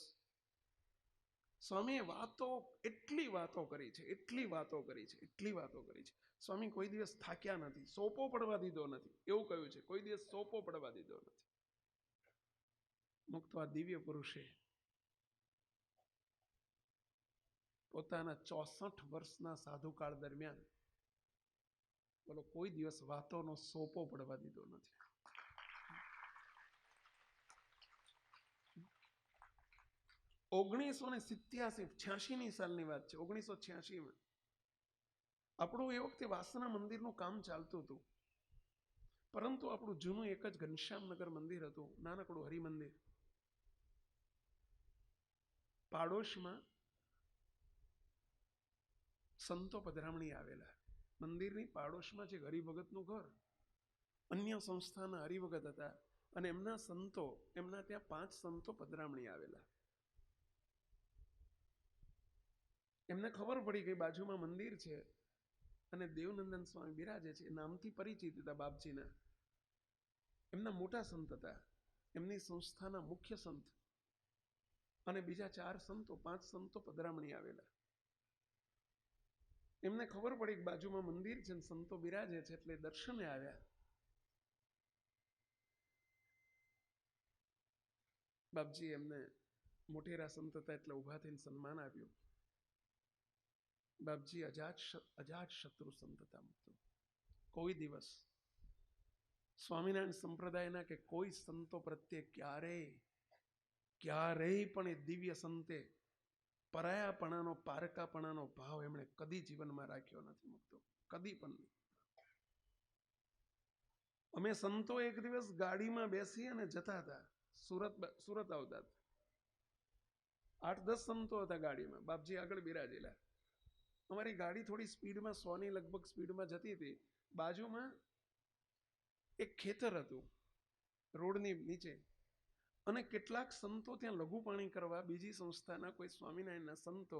સ્વામીએ વાતો, એટલી વાતો કરી છે, એટલી વાતો કરી છે, એટલી વાતો કરી છે. સ્વામી કોઈ દિવસ થાક્યા નથી, સોપો પડવા દીધો નથી. એવું કહ્યું છે, કોઈ દિવસ સોપો પડવા દીધો નથી. મુક્ત આ દિવ્ય પુરુષે પોતાના 64 વર્ષના સાધુકાળ દરમિયાન બોલો કોઈ દિવસ વાતોનો સોપો પડવા દીધો નથી. 1987-86ની સાલની વાત છે. 1986માં આપણું એ વખતે વાસના મંદિરનું કામ ચાલતું હતું, પરંતુ આપણું જૂનું એક જ ઘનશ્યામનગર મંદિર હતું, નાનકડું હરિમંદિર. પાડોશમાં સંતો પધરામણી આવેલા. મંદિરની પાડોશમાં છે હરિભગતનું ઘર, અન્ય સંસ્થાના હરિભગત હતા, અને એમના સંતો, એમના ત્યાં 5 સંતો પધરામણી આવેલા. એમને ખબર પડી કે બાજુમાં મંદિર છે અને દેવનંદન સ્વામી બિરાજે છે, નામથી પરિચિત હતા બાપજીના. એમના મોટા સંત હતા, એમની સંસ્થાના મુખ્ય સંત, અને બીજા 4 સંતો 5 સંતો પધરામણી આવેલા. એમને ખબર પડી કે બાજુમાં મંદિર છે ને સંતો બિરાજે છે, એટલે દર્શને આવ્યા. બાપજી એમને મોટેરા સંત હતા એટલે ઉભા થઈને સન્માન આપ્યું. બાપજી અજાત શત્રુ સંત હતા. કોઈ દિવસ સ્વામિનારાયણ સંપ્રદાયના કે કોઈ સંતો પ્રત્યે ક્યારેય પણ એ દિવ્ય સંતે પરાયાપણાનો, પારકાપણાનો ભાવ એમણે કદી જીવનમાં રાખ્યો નથી. મુક્તો કદી પણ નહીં. અમે સંતો એક દિવસ ગાડીમાં બેસી અને જતા હતા, સુરત આવતા હતા. 8-10 સંતો હતા ગાડીમાં. બાપજી આગળ બિરાજેલા. અમારી ગાડી થોડી સ્પીડમાં, 100 ની લગભગ સ્પીડમાં જતી હતી. બાજુમાં એક ખેતર હતું રોડની નીચે, અને કેટલાક સંતો ત્યાં લઘુપાણી કરવા, બીજી સંસ્થાના કોઈ સ્વામિનારાયણના સંતો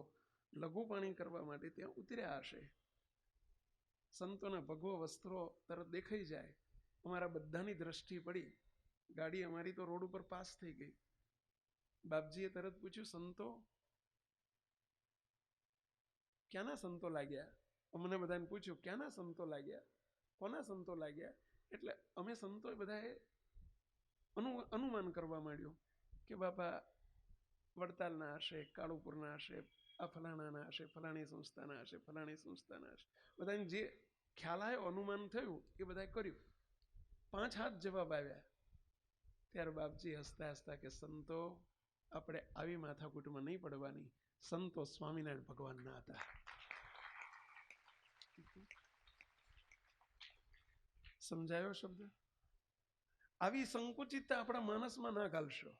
લઘુપાણી કરવા માટે ત્યાં ઉતર્યા હશે. સંતોના ભગવો વસ્ત્રો તરત દેખાઈ જાય. અમારા બધાની દ્રષ્ટિ પડી. ગાડી અમારી તો રોડ ઉપર પાસ થઈ ગઈ. બાપજીએ તરત પૂછ્યું, સંતો ક્યાંના સંતો લાગ્યા? અમને બધાને પૂછ્યું, ક્યાંના સંતો લાગ્યા? કોના સંતો લાગ્યા? એટલે અમે સંતોએ બધાએ અનુમાન કરવા માંડ્યું કે બાપા વડતાલના હશે, કાળુપુરના હશે, આ ફલાણાના હશે, ફલાણી સંસ્થાના હશે, ફલાણી સંસ્થાના હશે. બધાને જે ખ્યાલ આવ્યો, અનુમાન થયું એ બધાએ કર્યું. 5 હાથ જવાબ આવ્યા. ત્યારે બાપજી હસતા હસતા કે સંતો, આપણે આવી માથાકૂટમાં નહીં પડવાની. સંતો સ્વામિનારાયણ ભગવાનના હતા. સમજાયો શબ્દ? આવી સંકુચિતતા આપણા માનસમાં ના ઘાલશો.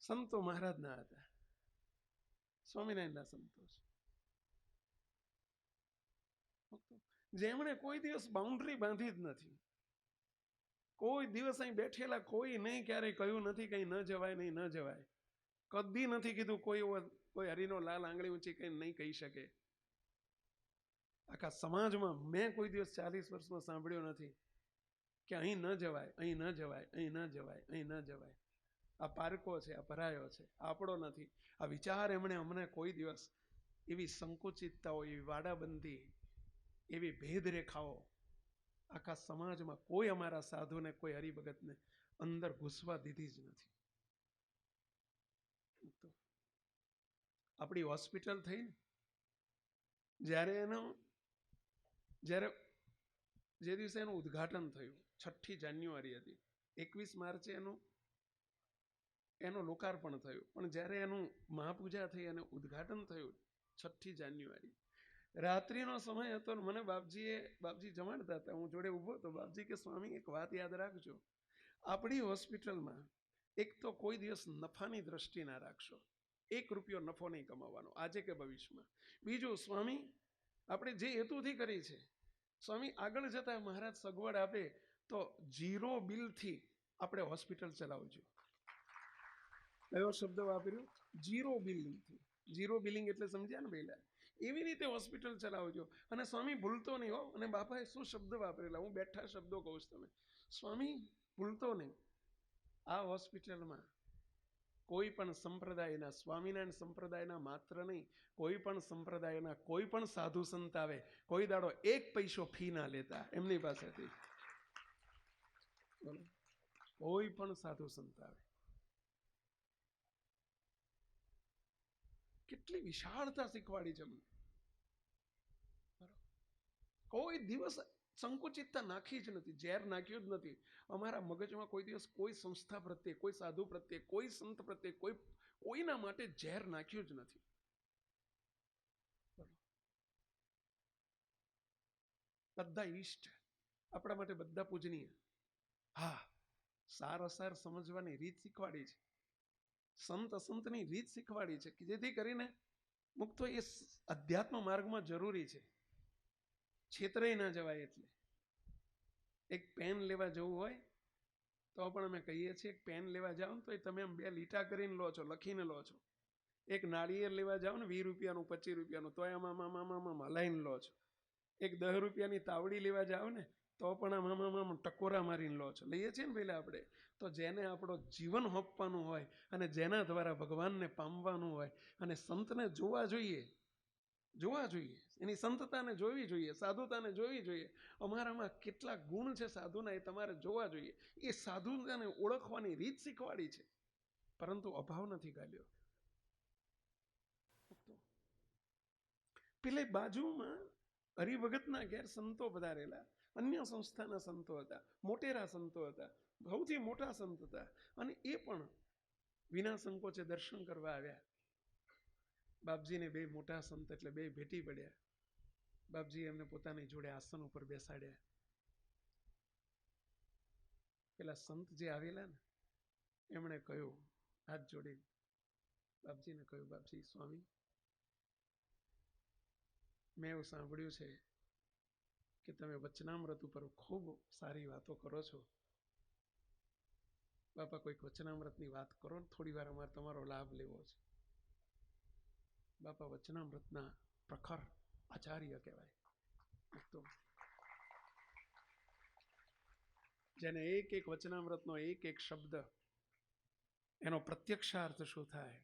સંતો મહારાજના હતા, સ્વામિનારાયણના સંતો છે. જેમણે કોઈ દિવસ બાઉન્ડ્રી બાંધી જ નથી. કોઈ દિવસ અહીં બેઠેલા કોઈ નહીં ક્યારેય કહ્યું નથી કઈ ન જવાય, નહીં ન જવાય. કદી નથી કીધું કોઈ હરિનો લાલ આંગળી ઊંચી કઈ નહીં કહી શકે. આખા સમાજમાં મેં કોઈ દિવસ 40 વર્ષમાં સાંભળ્યો નથી કે અહીં ન જવાય, અહીં ન જવાય, અહીં ન જવાય, અહીં ન જવાય. આ પારકો છે, આ પરાયો છે, આપણો નથી. આ વિચાર એમણે અમને કોઈ દિવસ એવી સંકુચિતતાઓ, એવી વાડાબંધી, એવી ભેદરેખાઓ આખા સમાજમાં કોઈ અમારા સાધુને, કોઈ હરિભગતને અંદર ઘૂસવા દીધી જ નથી. આપણી હોસ્પિટલ થઈ ને, જ્યારે જે દિવસે એનું ઉદ્ઘાટન થયું, 6 જાન્યુઆરી હતી. 21 માર્ચે એનું લોકાર્પણ થયું. પણ જ્યારે એનું મહાપૂજા થઈ અને ઉદ્ઘાટન થયું 6 જાન્યુઆરી, રાત્રિનો સમય હતો. મને બાપજી જમાડતા હતા, હું જોડે ઊભો હતો. બાપજી કે સ્વામી, એક વાત યાદ રાખજો, આપણી હોસ્પિટલમાં એક તો કોઈ દિવસ નફાની દ્રષ્ટિ ના રાખશો. 1 રૂપિયો નફો નહીં કમાવાનો, આજે કે ભવિષ્યમાં. બીજું, સ્વામી આપણે જે હેતુથી કરી છે, સ્વામી આગળ જતા મહારાજ સગવડ આપે તો 0 બિલથી આપણે હોસ્પિટલ ચલાવજો. કયો શબ્દ વાપર્યો? 0 બિલિંગથી. 0 બિલિંગ એટલે સમજ્યા ને પહેલા? એવી રીતે હોસ્પિટલ ચલાવજો. અને સ્વામી ભૂલતો નહીં હો. અને બાપાએ શું શબ્દ વાપરેલા, હું બેઠા શબ્દો કહું છું તમે. સ્વામી ભૂલતો નહીં, આ હોસ્પિટલમાં કોઈ પણ સંપ્રદાયના, સ્વામિનારાયણ સંપ્રદાયના માત્ર નહીં, કોઈ પણ સંપ્રદાયના કોઈ પણ સાધુ સંત આવે, કોઈ દાડો 1 પૈસો ફી ના લેતા એમની પાસેથી. કોઈ પણ સાધુ સંત આવે. કેટલી વિશાળતા શીખવાડી છે અમને. કોઈ દિવસ સંકુચિતતા નાખી જ નથી, ઝેર નાખ્યું જ નથી અમારા મગજમાં. કોઈ દિવસ કોઈ સંસ્થા પ્રત્યે, કોઈ સાધુ પ્રત્યે, કોઈ સંત પ્રત્યે, કોઈના માટે ઝેર નાખ્યું જ નથી. બધા ઈષ્ટ, આપણા માટે બધા પૂજનીય. હા, સાર અસાર સમજવાની રીત શીખવાડી છે, સંત અસંતની રીત શીખવાડી છે, કે જેથી કરીને મુક્તો એ અધ્યાત્મ માર્ગમાં જરૂરી છે. છેતરાઈ ના જવાય. એટલે એક પેન લેવા જવું હોય તો પણ અમે કહીએ છીએ, પેન લેવા જાઓ ને તો તમે 2 લીટા કરીને લો છો, લખીને લો છો. એક નાળિયેર લેવા જાઓ ને 20 રૂપિયાનું, 25 રૂપિયાનું, તો આમાં હલાઈને લો છો. એક 10 રૂપિયાની તાવડી લેવા જાઓ ને તો પણ આમાં ટકોરા મારીને લો છો. લઈએ છીએ ને પહેલા આપણે. તો જેને આપણો જીવન હોપવાનું હોય અને જેના દ્વારા ભગવાનને પામવાનું હોય અને સંતને જોવા જોઈએ, એની સંતતાને જોવી જોઈએ, સાધુતાને જોવી જોઈએ. અમારામાં કેટલા ગુણ છે સાધુના એ તમારે જોવા જોઈએ. એ સાધુતાને ઓળખવાની રીત શીખવાડી છે, પરંતુ અભાવ નથી ગાલ્યો. પેલે બાજુમાં હરિભગતના ઘેર સંતો પધારેલા, અન્ય સંસ્થાના સંતો હતા, મોટેરા સંતો હતા, સૌથી મોટા સંત હતા, અને એ પણ વિના સંકોચે દર્શન કરવા આવ્યા. બાપજીને બે મોટા સંત એટલે બે ભેટી પડ્યા. બાપજી એમને પોતાની જોડે આસન ઉપર બેસાડ્યા. પેલા સંત જે આવેલા ને એમણે કહ્યું, હાથ જોડી બાપજીને કહ્યું, બાપજી સ્વામી, મેં એવું સાંભળ્યું છે કે તમે વચનામૃત ઉપર ખૂબ સારી વાતો કરો છો. બાપા કોઈક વચનામૃતની વાત કરો ને, થોડી વાર અમારે તમારો લાભ લેવો છે. બાપા વચનામૃતના પ્રખર આચાર્ય કહેવાય. તો જેને એક એક વચનામૃતનો એક એક શબ્દ એનો પ્રત્યક્ષાર્થ શું થાય,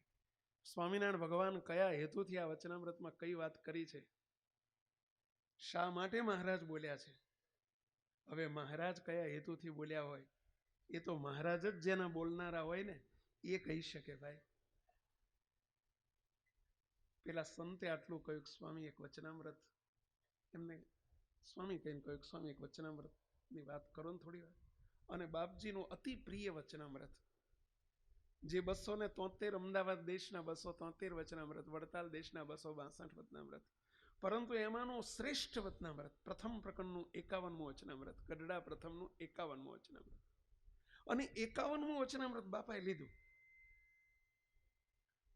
સ્વામિનારાયણ ભગવાન કયા હેતુથી આ વચનામૃતમાં કઈ વાત કરી છે, શા માટે મહારાજ બોલ્યા છે. હવે મહારાજ કયા હેતુથી બોલ્યા હોય એ તો મહારાજ જ જેના બોલનારા હોય ને એ કહી શકે ભાઈ. પેલા સંતે આટલું કહ્યું, સ્વામી એક વચનામૃત, એમને સ્વામી કહીને કહ્યું, સ્વામી એક વચનામૃતની વાત કરો ને થોડી વાર. અને બાપજીનું અતિ પ્રિય વચનામૃત, જે 273 અમદાવાદ દેશના 273 વચનામૃત, વડતાલ દેશના 262 વચનામૃત, પરંતુ એમાંનું શ્રેષ્ઠ વચનામૃત, પ્રથમ પ્રકરણનું 51મું વચનામૃત, ગઢડા પ્રથમનું 51મું વચનામૃત. અને 51મું વચનામૃત બાપાએ લીધું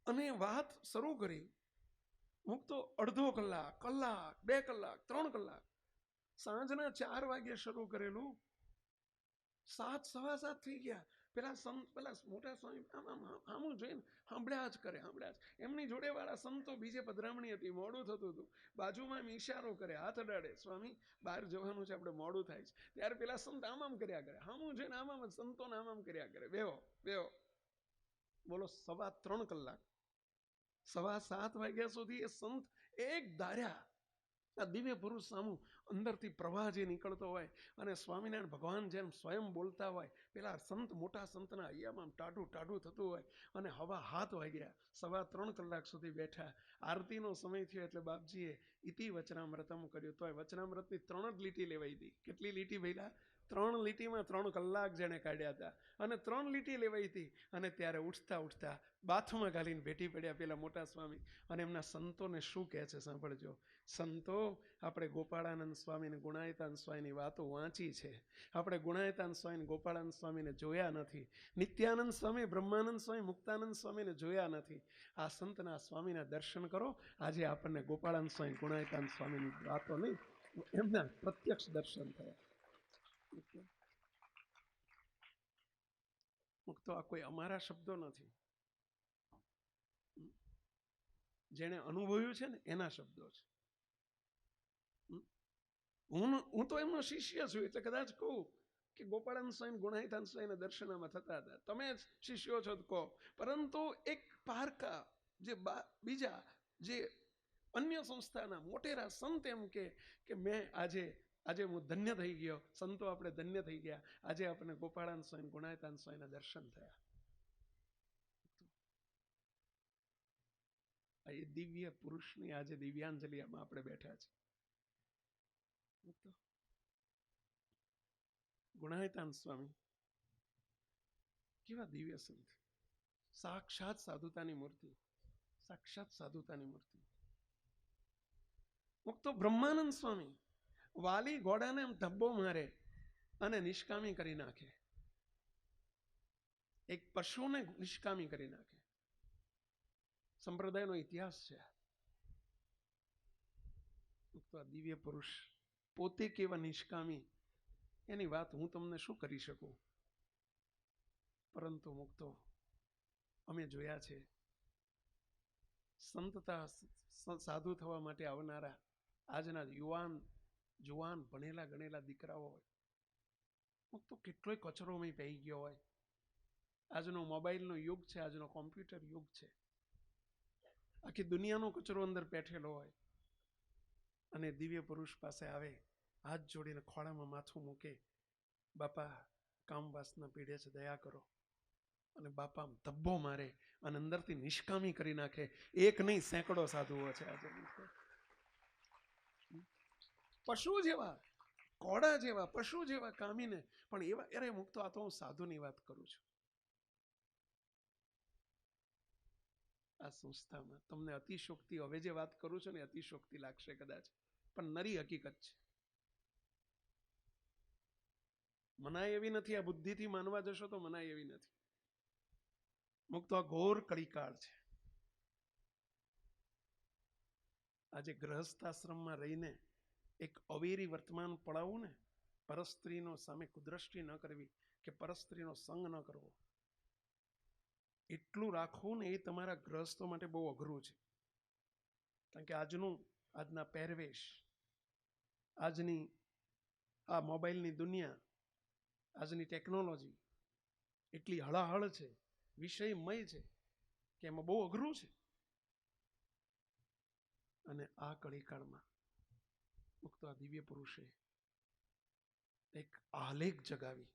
અને વાત શરૂ કરી. મુક્તો અડધો કલાક, કલાક, 2 કલાક, 3 કલાક, સાંજના 4 વાગે શરૂ કરેલું, 7, 7:15 થઈ ગયા. પેલા સંત, પેલા મોટા સ્વામી આમ જોઈને સાંભળ્યા જ કરે, સાંભળ્યા જ. એમની જોડે વાળા સંતો બીજે પધરામણી હતી, મોડું થતું હતું. બાજુમાં ઈશારો કરે, હાથ અડાડે, સ્વામી બહાર જવાનું છે, આપણે મોડું થાય છે. ત્યારે પેલા સંત આમ કર્યા કરે, હામું જોઈને આમ સંતોને આમ કર્યા કરે, બેહો બેહો. બોલો 3.25 કલાક, 7:15 વાગ્યા સુધી એ સંત એક ધાર્યા. આ દિવ્ય પુરુષ સામું અંદરથી પ્રવાહ જે નીકળતો હોય અને સ્વામિનારાયણ ભગવાન જેમ સ્વયં બોલતા હોય, પેલા સંત મોટા સંતના અહીંયામાં ટાઢું ટાઢું થતું હોય, અને હવા 7 વાગ્યા, 3.25 કલાક સુધી બેઠા. આરતીનો સમય થયો એટલે બાપજીએ ઇતિ વચનામૃતમ કર્યું. તો વચનામૃતની 3 જ લીટી લેવાઈ હતી. કેટલી લીટી ભઈલા? 3 લીટીમાં 3 કલાક જેણે કાઢ્યા હતા, અને 3 લીટી લેવાઈ હતી. અને ત્યારે ઉઠતા ઉઠતા બાથમાં ઘાલીને ભેટી પડ્યા પેલા મોટા સ્વામી. અને એમના સંતોને શું કહે છે સાંભળજો. સંતો, આપણે ગોપાળાનંદ સ્વામી ને ગુણાયતાનંદ સ્વામીની વાતો વાંચી છે, આપણે ગુણાયતાનંદ સ્વામી ગોપાળાનંદ સ્વામીને જોયા નથી, નિત્યાનંદ સ્વામી, બ્રહ્માનંદ સ્વામી, મુક્તાનંદ સ્વામીને જોયા નથી. આ સંતના સ્વામીના દર્શન કરો. આજે આપણને ગોપાળાનંદ સ્વામી, ગુણાયતાનંદ સ્વામીની વાતો નહીં, એમના પ્રત્યક્ષ દર્શન થયા. મુક્તો આ કોઈ અમારા શબ્દો નથી, જેણે અનુભવ્યું છે ને એના શબ્દો છે. હું તો એમનો શિષ્ય છું, એટલે કદાચ કહું કે ગોપાળાનંદ સ્વામી, ગુણાયતાનંદ સ્વામીના દર્શનમાં થતા હતા. તમે શિષ્યો છો તો કહો, પરંતુ એક પારકા જે બીજા જે અન્ય સંસ્થાના મોટેરા સંત એમ કે મેં આજે હું ધન્ય થઈ ગયો, સંતો આપણે ધન્ય થઈ ગયા. આજે આપણે ગોપાળાનંદ સ્વામી, ગુણાયતાનંદ સ્વામીના દર્શન થયા. એ દિવ્ય પુરુષની આજે દિવ્યાંજલિમાં આપણે બેઠા છીએ. ગુણાયતાનંદ સ્વામી કેવા દિવ્ય સંત, સાક્ષાત સાધુતાની મૂર્તિ, સાક્ષાત સાધુતાની મૂર્તિ. મુક્તો બ્રહ્માનંદ સ્વામી વાલી ઘોડાને એમ ધબ્બો મારે અને નિષ્કામી કરી નાખે, એક પશુને નિષ્કામી કરી નાખે. સંપ્રદાયનો ઇતિહાસ છે. તો આ દિવ્ય પુરુષ પોતે કેવા નિષ્કામી, એની વાત હું તમને શું કરી શકું. પરંતુ મુક્તો અમે જોયા છે, સંતતા સાધુ થવા માટે આવનારા આજના જુવાન ભણેલા ગણેલા દીકરાઓ હોય, મુક્તો કેટલોય કચરો મેં પહી ગયો હોય. આજનો મોબાઈલનો યુગ છે, આજનો કોમ્પ્યુટર યુગ છે, આખી દુનિયાનો કચરો અંદર બેઠેલો હોય. અને દિવ્ય પુરુષ પાસે આવે, હાથ જોડીને ખોળામાં માથું મૂકે, બાપા કામ વાસના પીડે છે, દયા કરો. અને બાપા ધબ્બો મારે અને અંદરથી નિષ્કામી કરી નાખે. એક નહીં, સેંકડો સાધુઓ છે આજે. પશુ જેવા, ઘોડા જેવા, પશુ જેવા કામીને પણ એવા. અરે મુક્તો, આ તો હું સાધુની વાત કરું છું. આ સંસ્થામાં તમને અતિશોક્તિ, હવે જે વાત કરું છું ને અતિશોક્તિ લાગશે કદાચ, પણ નરી હકીકત છે. મનાય એવી નથી. આ બુદ્ધિથી માનવા જશો તો મનાય એવી નથી. મુક્તો આ ઘોર કળીકાળ છે. આજે ગ્રહસ્થાશ્રમમાં રહીને એક અવેરી વર્તમાન પડાવવું ને, પરસ્ત્રીનો સામે કુદ્રષ્ટિ ન કરવી કે પરસ્ત્રીનો સંગ ન કરવો, એટલું રાખવું ને એ તમારા ગ્રહસ્થો માટે બહુ અઘરું છે. કારણ કે આજના પહેરવેશ, આજની આ મોબાઈલની દુનિયા, આજની ટેકનોલોજી એટલી હળાહળ છે, વિષયમય છે કે એમાં બહુ અઘરું છે. અને આ કળીકાળમાં મુક્ત આ દિવ્ય પુરુષે એક આલેખ જગાવી.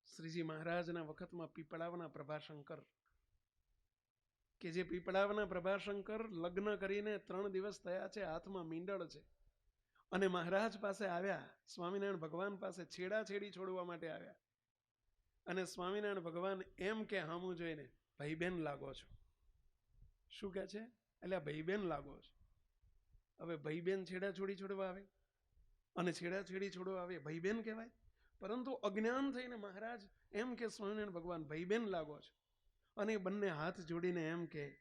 શ્રીજી મહારાજના વખતમાં પીપળાવના પ્રભાશંકર, કે જે પીપળાવના પ્રભાશંકર લગ્ન કરીને 3 દિવસ થયા છે, હાથમાં મીંડળ છે, અને મહારાજ પાસે આવ્યા, સ્વામિનારાયણ ભગવાન પાસે છેડાછેડી છોડવા માટે આવ્યા. અને સ્વામિનારાયણ ભગવાન એમ કે હામું જોઈને, ભાઈબેન લાગો છો. શું કે છે? એટલે ભાઈબેન લાગો છો. હવે ભાઈબેન છેડાછોડી છોડવા આવે, અને છેડાછેડી છોડવા આવે ભાઈબેન કહેવાય? પરંતુ અજ્ઞાન થઈને મહારાજ એમ કે સ્વામિનારાયણ ભગવાન ભાઈબેન લાગો છો. અને બંને હાથ જોડીને એમ કે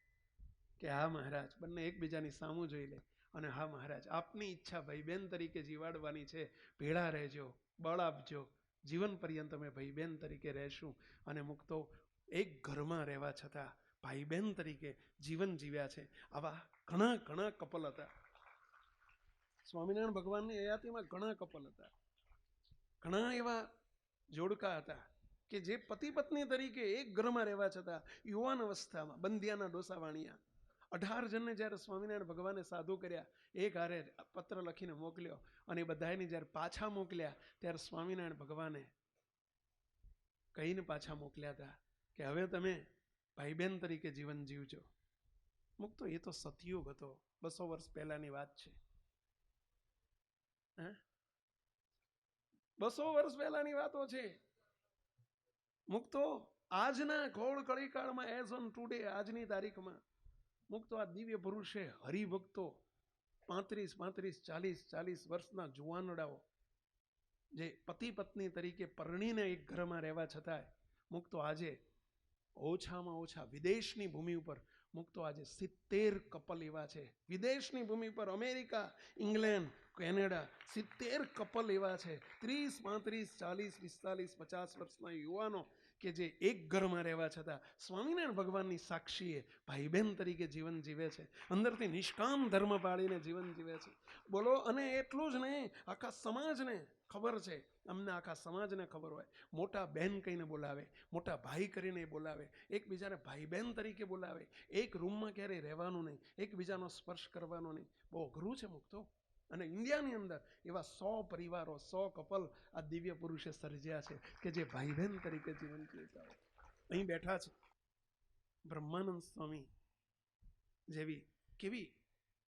હા મહારાજ, બંને એકબીજાની સામું જોઈ લે અને હા મહારાજ, આપની ઈચ્છા ભાઈબેન તરીકે જીવાડવાની છે, ભેળા રહેજો, બળ આપજો, જીવન પર્યંત અમે ભાઈબેન તરીકે રહેશું. અને મુક્તો એક ઘરમાં રહેવા છતાં ભાઈબેન તરીકે જીવન જીવ્યા છે. આવા ઘણા ઘણા કપલ હતા. સ્વામિનારાયણ ભગવાનની હયાતીમાં ઘણા કપલ હતા, ઘણા એવા જોડકા હતા કે જે પતિ પત્ની તરીકે એક ઘરમાં રહેવા છતાં યુવાન અવસ્થામાં બંધિયાના ડોસા વાણિયા 18 જણને જ્યારે સ્વામિનારાયણ ભગવાને સાધુ કર્યા, એક હારે પત્ર લખીને મોકલ્યો, અને બધાને જ્યારે પાછા મોકલ્યા ત્યારે સ્વામિનારાયણ ભગવાને કહીને પાછા મોકલ્યા હતા કે હવે તમે ભાઈબેન તરીકે જીવન જીવજો. મુક્તો એ તો સતયુગ હતો, 200 વર્ષ પહેલાની વાત છે. 200 વર્ષ પહેલાની વાતો છે. મુક્તો આજના ઘોળ કળીકાળમાં, એઝ ઓન ટુડે, આજની તારીખમાં મુક્તો આ દિવ્ય પુરુષે હરિભક્તો 35-40 વર્ષના જુવાનડાઓ જે પતિ પત્ની તરીકે પરણીને એક ઘરમાં રહેવા છતાંય મુક્તો આજે ઓછામાં ઓછા વિદેશની ભૂમિ ઉપર મુક્તો આજે 70 કપલ એવા છે. વિદેશની ભૂમિ પર અમેરિકા, ઇંગ્લેન્ડ, કેનેડા 70 કપલ એવા છે. 30-35-40-45-50 વર્ષના યુવાનો કે જે એક ઘરમાં રહેવા છતાં સ્વામિનારાયણ ભગવાનની સાક્ષીએ ભાઈબેન તરીકે જીવન જીવે છે, અંદરથી નિષ્કામ ધર્મ પાળીને જીવન જીવે છે. બોલો. અને એટલું જ નહીં, આખા સમાજને ખબર છે, અમને આખા સમાજને ખબર હોય, મોટા બહેન કહીને બોલાવે, મોટા ભાઈ કરીને બોલાવે, એકબીજાને ભાઈ બહેન તરીકે બોલાવે, એક રૂમમાં ક્યારેય રહેવાનું નહીં, એકબીજાનો સ્પર્શ કરવાનો નહીં. બહુ અઘરું છે મુક્તો. અને ઇન્ડિયાની અંદર એવા 100 પરિવારો, 100 કપલ આ દિવ્ય પુરુષે સર્જ્યા છે કે જે ભાઈ બહેન તરીકે જીવન જીવતા હોય. અહીં બેઠા છે બ્રહ્માનંદ સ્વામી જેવી, કેવી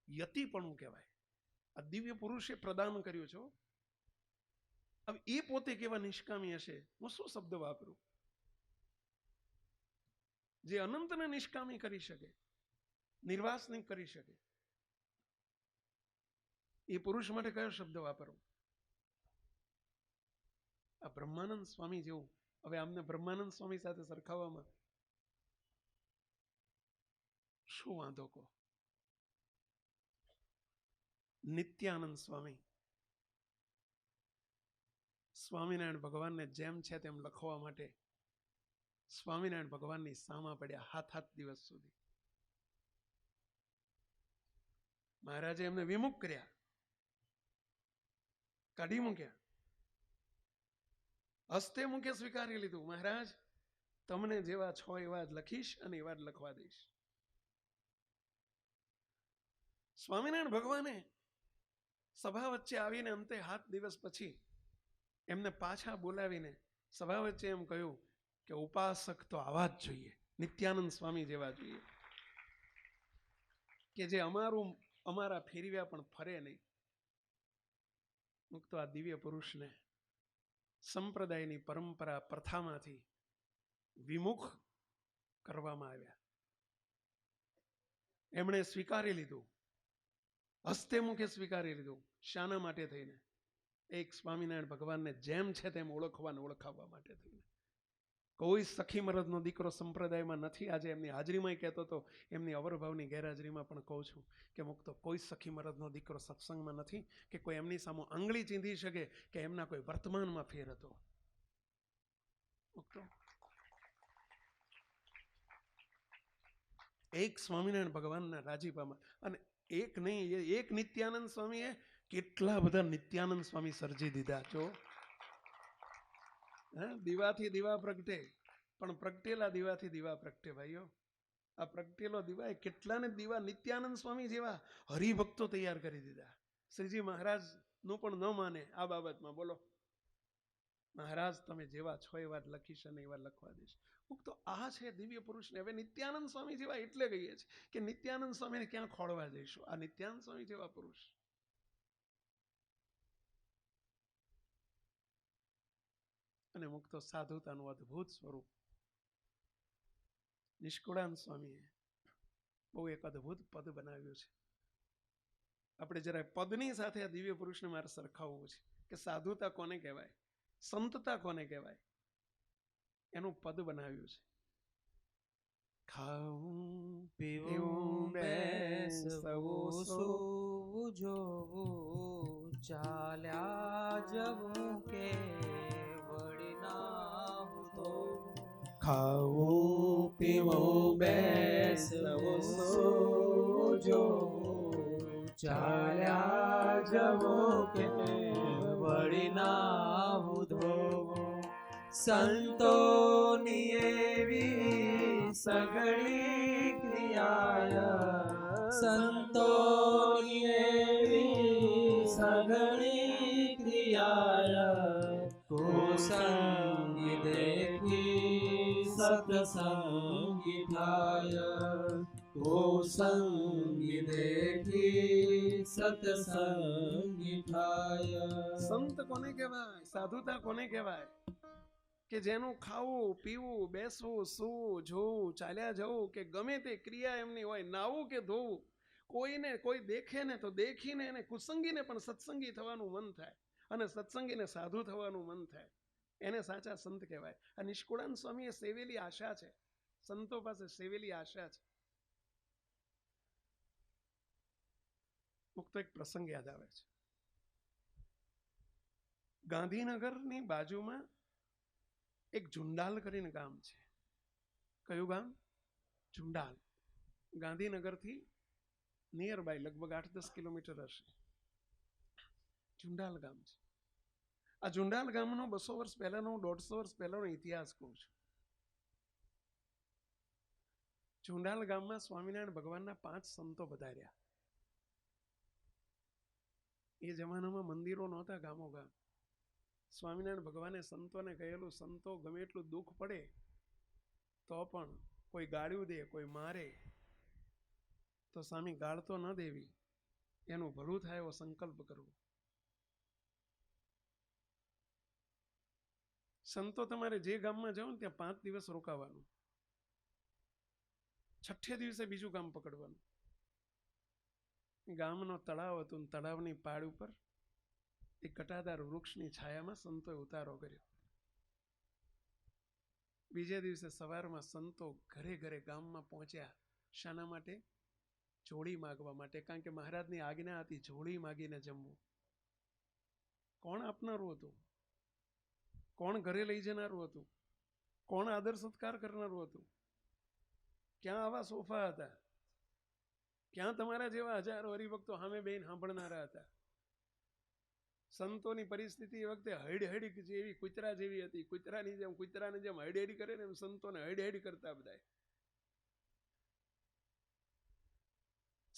યતિપણું કહેવાય, આ દિવ્ય પુરુષે પ્રદાન કર્યું છે. હવે એ પોતે કેવા નિષ્કામી હશે, હું શું શબ્દ વાપરું? જે અનંતને નિષ્કામી કરી શકે, નિર્વાસનિક કરી શકે, એ પુરુષ માટે કયો શબ્દ વાપરવો? આ બ્રહ્માનંદ સ્વામી જેવું. હવે આમને બ્રહ્માનંદ સ્વામી સાથે સરખાવવામાં શું વાંધો કહો? નિત્યાનંદ સ્વામી સ્વામિનારાયણ ભગવાનને જેમ છે તેમ લખવા માટે સ્વામિનારાયણ ભગવાનની સામા પડ્યા 7 દિવસ સુધી. મહારાજે એમને વિમુખ કર્યા, કાઢી મૂક્યા, હસ્તે મૂકે સ્વીકારી લીધું. મહારાજ, તમને જેવા છો એવા જ લખીશ અને એવા જ લખવા દઈશ. સ્વામિનારાયણ ભગવાને સભા વચ્ચે આવીને અંતે 7 દિવસ પછી એમને પાછા બોલાવીને સભા વચ્ચે એમ કહ્યું કે ઉપાસક તો આવા જ જોઈએ, નિત્યાનંદ સ્વામી જેવા જોઈએ, કે જે અમારા ફેરવ્યા પણ ફરે નહીં. મુક્તો આ દિવ્ય પુરુષને સંપ્રદાયની પરંપરા પ્રથામાંથી વિમુખ કરવામાં આવ્યા. એમણે સ્વીકારી લીધું, હસ્તે મુખે સ્વીકારી લીધું. શાના માટે થઈને? એક સ્વામિનારાયણ ભગવાનને જેમ છે તેમ ઓળખાવવા માટે થઈને. કોઈ સખી મરદનો દીકરો સંપ્રદાયમાં નથી. આજે એમની હાજરીમાં કહેતો હતો, એમની અવરભાવની ગેરહાજરીમાં પણ કહું છું કે મુક્તો કોઈ સખી મરદનો દીકરો સત્સંગમાં નથી કે કોઈ એમની સામે આંગળી ચીંધી શકે કે એમના કોઈ વર્તમાનમાં ફેર હતો. મુક્તો એક સ્વામિનારાયણ ભગવાનના રાજીપામાં, અને એક નહીં, એક નિત્યાનંદ સ્વામીએ કેટલા બધા નિત્યાનંદ સ્વામી સર્જી દીધા છો. દીવાથી દીવા પ્રગટે, પણ પ્રગટેલા દીવાથી દીવા પ્રગટે. ભાઈઓ, આ પ્રગટેલો દીવા એ કેટલાને દીવા નિત્યાનંદ સ્વામી જેવા હરિભક્તો તૈયાર કરી દીધા. શ્રીજી મહારાજ નું પણ ન માને આ બાબતમાં. બોલો, મહારાજ તમે જેવા છો એવા લખીશ અને એવા લખવા દઈશ. તો આ છે દિવ્ય પુરુષને. હવે નિત્યાનંદ સ્વામી જેવા એટલે કહીએ છીએ કે નિત્યાનંદ સ્વામીને ક્યાં ખોળવા જઈશું? આ નિત્યાનંદ સ્વામી જેવા પુરુષ. અને મુક્તો સાધુતાનું અદ્ભુત સ્વરૂપ નિષ્કુળાનંદ સ્વામીએ બહુ એક અદ્ભુત પદ બનાવ્યું છે. આપણે જરા પદની સાથે આ દિવ્ય પુરુષને મારે સરખાવવું છે કે સાધુતા કોને કહેવાય, સંતતા કોને કહેવાય. એનું પદ બનાવ્યું છે. ખાવું પીવું બેસવું સૂવું જોવું ચાલ્યા જવું કે વળી નાવું ધોવું. ખાવું પીવું બેસવું સૂવું જોવું ચાલ્યા જવું કે વળી નાવું ધોવું. સંતોની એવી સઘળી ક્રિયા, સંતોની એવી સઘળી ક્રિયા, કુસંગી દેખી સત્સંગી થાય, કુસંગી દેખી સત્સંગી થાય. સંત કોને કહેવાય? સાધુતા કોને કહેવાય? કે જેનું ખાવું પીવું બેસવું સૂવું જોવું ચાલ્યા જવું કે ગમે તે ક્રિયા એમની હોય, નાવું કે ધોવું, કોઈને કોઈ દેખે ને તો દેખીને એને કુસંગીને પણ સત્સંગી થવાનું મન થાય અને સત્સંગીને સાધુ થવાનું મન થાય. એને સાચા સંત કહેવાય. આ નિષ્કુળાનંદ સ્વામીએ સેવેલી આશા છે, સંતો પાસે સેવેલી આશા છે. મુક્ત એક પ્રસંગ યાદ આવે છે. ગાંધીનગરની બાજુમાં એક ઝુંડાલ કરીને ગામ છે. કયું ગામ? ઝુંડાલ. ગાંધીનગરથી નિયર બાય લગભગ 8-10 કિલોમીટર હશે. ઝુંડાલ ગામ છે. આ ઝુંડાલ ગામનો 200 વર્ષ પહેલાનો, 150 વર્ષ પહેલાનો ઇતિહાસ કહું છું. ઝુંડાલ ગામમાં સ્વામિનારાયણ ભગવાનના 5 સંતો પધાર્યા. એ જમાનામાં મંદિરો નહોતા ગામો ગામ. સ્વામિનારાયણ ભગવાને સંતોને કહેલું, સંતો ગમે એટલું દુઃખ પડે તો પણ કોઈ ગાળ્યું દે, કોઈ મારે તો સામી ગાળતો ન દેવી, એનું ભલું થાય એવો સંકલ્પ કરવો. સંતો તમારે જે ગામમાં જાઓ ને ત્યાં 5 દિવસ રોકાવાનું, 6ઠે દિવસે બીજું ગામ પકડવાનું. ગામનો તળાવ હતું, તળાવની પાળ ઉપર એક ઘટાદાર વૃક્ષની છાયામાં સંતોએ ઉતારો કર્યો. બીજા દિવસે સવારમાં સંતો ઘરે ઘરે ગામમાં પહોંચ્યા. શાના માટે? જોડી માગવા માટે. કારણ કે મહારાજની આજ્ઞા હતી જોડી માગીને જમવું. કોણ આપનારું હતું? કોણ ઘરે લઈ જનારું હતું? કોણ આદર સત્કાર કરનારું હતું? ક્યાં આવા સોફા હતા? ક્યાં તમારા જેવા હજારો હરિભક્તો સામે બેન સાંભળનારા હતા? સંતોની પરિસ્થિતિ એ વખતે હૈડ જેવી, કૂતરા જેવી હતી. કૂતરાની જેમ હૈડ કરે ને એમ સંતોને હૈડ કરતા બધા.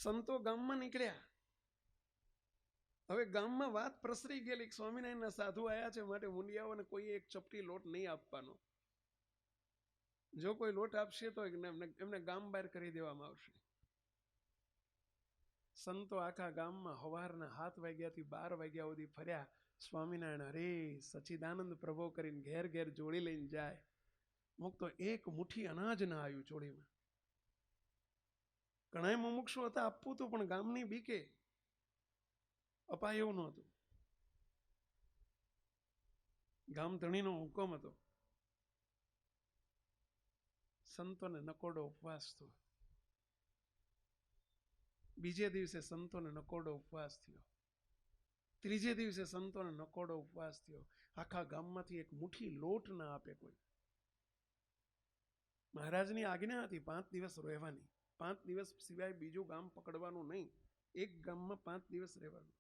સંતો ગામમાં નીકળ્યા. હવે ગામમાં વાત પ્રસરી ગયેલી, સ્વામિનારાયણના સાધુ આવ્યા છે, માટે મુંડિયાઓને કોઈ એક ચપટી લોટ નહીં આપવાનો. જો કોઈ લોટ આપશે તો એમને ગામ બહાર કરી દેવામાં આવશે. સંતો આખા ગામમાં સવારના 7 વાગ્યાથી 12 વાગ્યા સુધી ફર્યા. સ્વામિનારાયણ હરે સચ્ચિદાનંદ પ્રભો કરીને ઘેર ઘેર જોડી લઈને જાય. મુક્તો એક મુઠ્ઠી અનાજ ના આવ્યું જોડીમાં. ઘણા મુમુક્ષુ હતા, આપવું હતું, પણ ગામની બીકે અપાય એવું નહોતું. ગામ ધણીનો હુકમ હતો. સંતોને નકોડો ઉપવાસ થયો. બીજે દિવસે સંતોને નકોડો ઉપવાસ થયો. ત્રીજે દિવસે સંતોને નકોડો ઉપવાસ થયો. આખા ગામમાંથી એક મુઠ્ઠી લોટ ના આપે કોઈ. મહારાજની આજ્ઞા હતી 5 દિવસ રહેવાની. 5 દિવસ સિવાય બીજું ગામ પકડવાનું નહીં. એક ગામમાં 5 દિવસ રહેવાનું.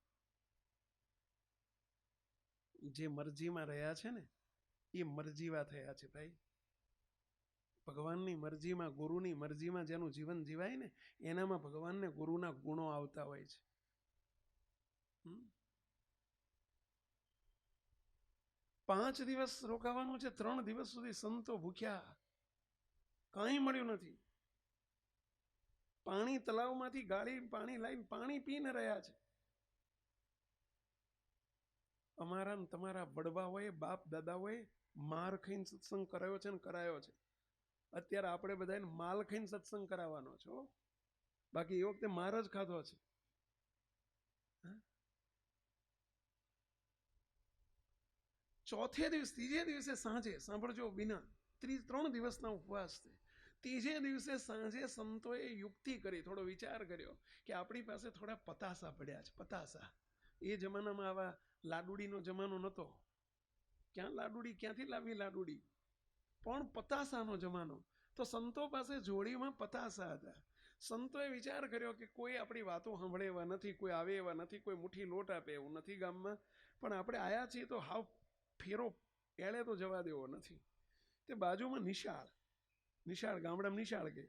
જે મરજીમાં રહ્યા છે ને એ મરજીવા થયા છે ભાઈ. ભગવાનની મરજીમાં, ગુરુની મરજીમાં જેનું જીવન જીવાય ને એનામાં ભગવાનને ગુરુના ગુણો આવતા હોય છે. 5 દિવસ રોકાવાનું છે. 3 દિવસ સુધી સંતો ભૂખ્યા, કાંઈ મળ્યું નથી. પાણી તલાવમાંથી ગાળી પાણી લાવીને પાણી પીને રહ્યા છે. અમારા ને તમારા વડવાઓએ, બાપ દાદાઓએ માર ખાઈને સત્સંગ કરાયો છે ને કરાયો છે. અત્યારે આપણે બધાને માલ ખાઈને સત્સંગ કરાવવાનો છો, બાકી એ વખતે માર જ ખાધો છે. ચોથે દિવસ, ત્રીજે દિવસે સાંજે, સાંભળજો બીના, 3 દિવસના ઉપવાસ છે. ત્રીજે દિવસે સાંજે સંતોએ યુક્તિ કરી, થોડો વિચાર કર્યો કે આપણી પાસે થોડા પતાસા પડ્યા છે. પતાસા એ જમાનામાં આવા લાડુડીનો જમાનો નહોતો. ક્યાં લાડુડી, ક્યાંથી લાવી લાડુડી? પણ પતાસાનો જમાનો. તો સંતો પાસે જોડીમાં પતાસા હતા. સંતોએ વિચાર કર્યો કે કોઈ આપણી વાતો સાંભળે એવા નથી, કોઈ આવે એવા નથી, કોઈ મુઠ્ઠી લોટ આપે એવું નથી ગામમાં, પણ આપણે આયા છીએ તો હાવ ફેરો એળે તો જવા દેવો નથી. તે બાજુમાં નિશાળ ગામડામાં નિશાળ કે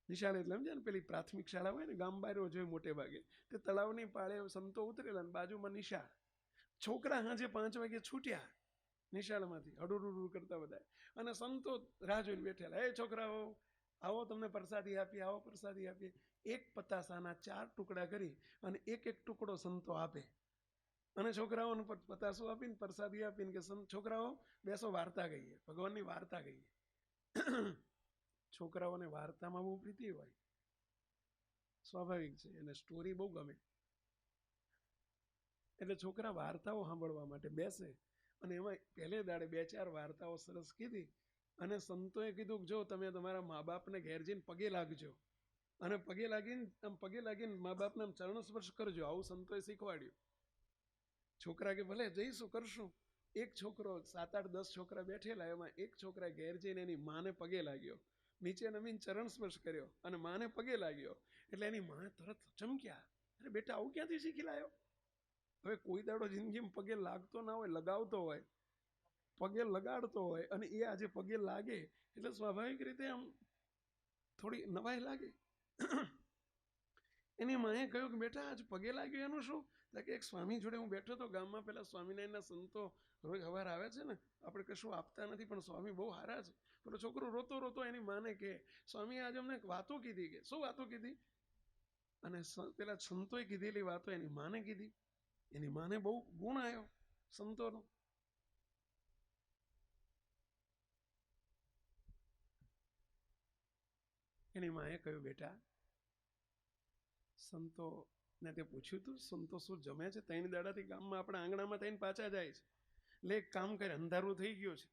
નિશાળ એટલે સમજે ને, પેલી પ્રાથમિક શાળા હોય ને ગામ બહાર જોઈએ મોટે ભાગે, તે તળાવની પાળે સંતો ઉતરેલા ને બાજુમાં નિશાળ. છોકરા સાંજે 5 વાગે છૂટ્યા નિશાળમાંથી, હડુડુડુ કરતા બધા, અને સંતો રાહ જોઈને બેઠેલા. એ છોકરાઓ આવો, તમને પ્રસાદી આપીએ, આવો પ્રસાદી આપીએ. એક પતાસાના 4 ટુકડા કરી અને એક ટુકડો સંતો આપે, અને છોકરાઓને પતાસો આપીને પ્રસાદી આપીને કે છોકરાઓ બેસો, વાર્તા કહીએ, ભગવાનની વાર્તા કહીએ. છોકરાઓને વાર્તામાં બહુ પ્રીતિ હોય, સ્વાભાવિક છે, એને સ્ટોરી બહુ ગમે. એટલે છોકરા વાર્તાઓ સાંભળવા માટે બેસે, અને એમાં પહેલે દાડે 2-4 વાર્તાઓ સરસ કીધી, અને સંતોએ કીધું કે જો તમે તમારા મા બાપને ઘેર જઈને પગે લાગજો, અને પગે લાગીને મા બાપને આમ ચરણ સ્પર્શ કરજો. આવું સંતોએ શીખવાડ્યું. છોકરા કે ભલે જઈશું, કરશું. એક છોકરો, 7-8-10 છોકરા બેઠેલા, એમાં એક છોકરા ઘેર જઈને એની માને પગે લાગ્યો, નીચે નમીને ચરણ સ્પર્શ કર્યો અને માને પગે લાગ્યો. એટલે એની માને તરત ચમક્યા, અરે બેટા આવું ક્યાંથી શીખી લાયો? હવે કોઈ દાડો જિંદગીમાં પગે લાગતો ના હોય, લગાવતો હોય, પગે લગાડતો હોય, અને એ આજે પગે લાગે એટલે સ્વાભાવિક રીતે આમ થોડી નવાઈ લાગે. એની માએ કહ્યું કે બેટા આજ પગે લાગ્યો એનું શું? કે એક સ્વામી જોડે હું બેઠો હતો ગામમાં, પેલા સ્વામિનારાયણના સંતો રોજ સવાર આવે છે ને, આપણે કશું આપતા નથી, પણ સ્વામી બહુ સારા છે. પેલો છોકરો રોતો રોતો એની માને કે સ્વામી આજે અમને વાતો કીધી. કે શું વાતો કીધી? અને પેલા સંતોએ કીધેલી વાતો એની માને કીધી. એની માને બહુ ગુણ આવ્યો સંતોનો. એની માએ કહ્યું બેટા, સંતો ને તે પૂછ્યું તું સંતો શું જમે છે? 3 દાડાથી ગામમાં આપણા આંગણામાં થઈને પાછા જાય છે. લે એક કામ કરે, અંધારું થઈ ગયું છે,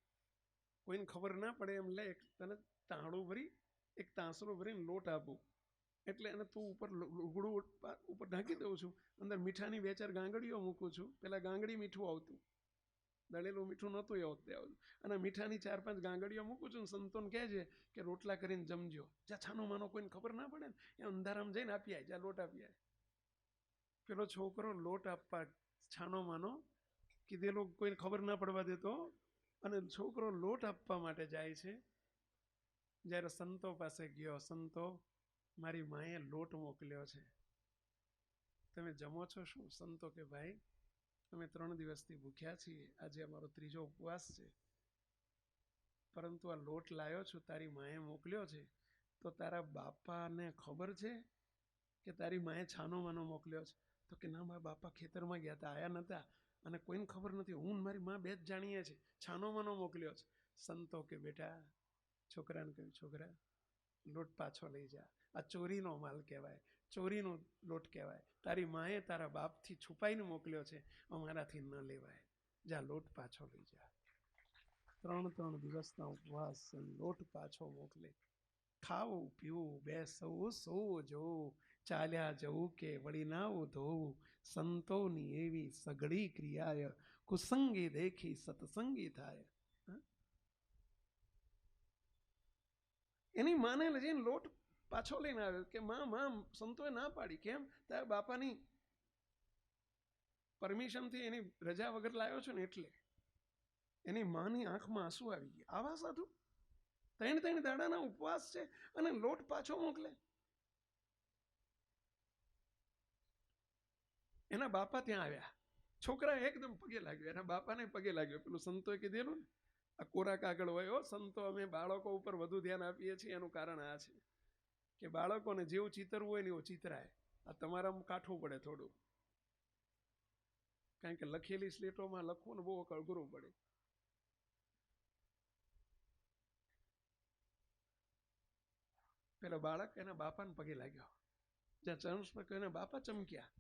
કોઈને ખબર ના પડે એમ લે, તને તાંડું ભરી, એક તાંસરો ભરીને લોટ આપું, એટલે એને તું ઉપર લુગડું ઉપર ઢાંકી દઉં છું, અંદર મીઠાની 2-4 ગાંગડીઓ મૂકું છું. પેલા ગાંગડી મીઠું આવતું, દળેલું મીઠું નહોતું એ વખતે આવતું, અને મીઠાની 4-5 ગાંગડીઓ મૂકું છું. સંતોને કહે છે કે રોટલા કરીને જમજો, જ્યાં છાનો માનો કોઈને ખબર ના પડે ને, એ અંધારામાં જઈને આપી આય, જ્યાં લોટ આપી આય. પેલો છોકરો લોટ આપવા છાનો માનો કીધેલો કોઈને ખબર ના પડવા દેતો, અને છોકરો લોટ આપવા માટે જાય છે. જ્યારે સંતો પાસે ગયો, સંતો મારી માએ લોટ મોકલ્યો છે, તમે જમો છો શું? સંતો કે ભાઈ અમે 3 દિવસથી ભૂખ્યા છીએ, આજે અમારો 3જો ઉપવાસ છે, પરંતુ આ લોટ લાવ્યો છું, તારી માએ મોકલ્યો છે, તો તારા બાપાને ખબર છે કે તારી માએ છાનો માનો મોકલ્યો છે? તો કે ના, મારા બાપા ખેતરમાં ગયા હતા, આયા નતા, અને કોઈને ખબર નથી, હું મારી મા બે જ જાણીએ છીએ, છાનો માનો મોકલ્યો છે. સંતો કે બેટા, છોકરાને કહ્યું, છોકરા લોટ પાછો લઈ જા, આ ચોરીનો માલ કહેવાય, ચોરીનો લોટ કહેવાય, તારી માએ તારા બાપથી છુપાઈને મોકલ્યો છે, અમારાથી ન લેવાય, જા લોટ પાછો લઈ જા. 3 દિવસના ઉપવાસ, લોટ પાછો મોકલે. ખાવું પીવું બેસવું સોવું જોવું, ચાલ્યા જવું કે વળી નાવું ધોવું, સંતોની એવી સઘળી ક્રિયાય, કુસંગી દેખી સત્સંગી થાય. એની માને જઈને લોટ પાછો લઈને આવ્યો કે માં સંતોએ ના પાડી. કેમ? તારા બાપાની પરમિશનથી, એની રજા વગર લાવ્યો છો ને એટલે. એની માની આંખમાં આંસુ આવી ગયા. આવા સાધુ 3 દાડાના ઉપવાસ છે અને લોટ પાછો મોકલે. એના બાપા ત્યાં આવ્યા, છોકરા એકદમ પગે લાગ્યો, એના બાપાને પગે લાગ્યો. પેલું સંતોએ કીધેલું ને, આ કોરા કાગળ હોય, સંતો અમે બાળકો ઉપર વધુ ધ્યાન આપીએ છીએ, એનું કારણ આ છે કે બાળકોને જેવું ચિતરવું હોય ને એવું ચિતરાય. આ તમારામાં કાઠું પડે થોડું, કારણ કે લખેલી સ્લેટોમાં લખવું ને બહુ અઘરું પડે. પેલો બાળક એના બાપાને પગે લાગ્યો, જ્યાં ચરણ પર કહ્યું, બાપા ચમક્યા.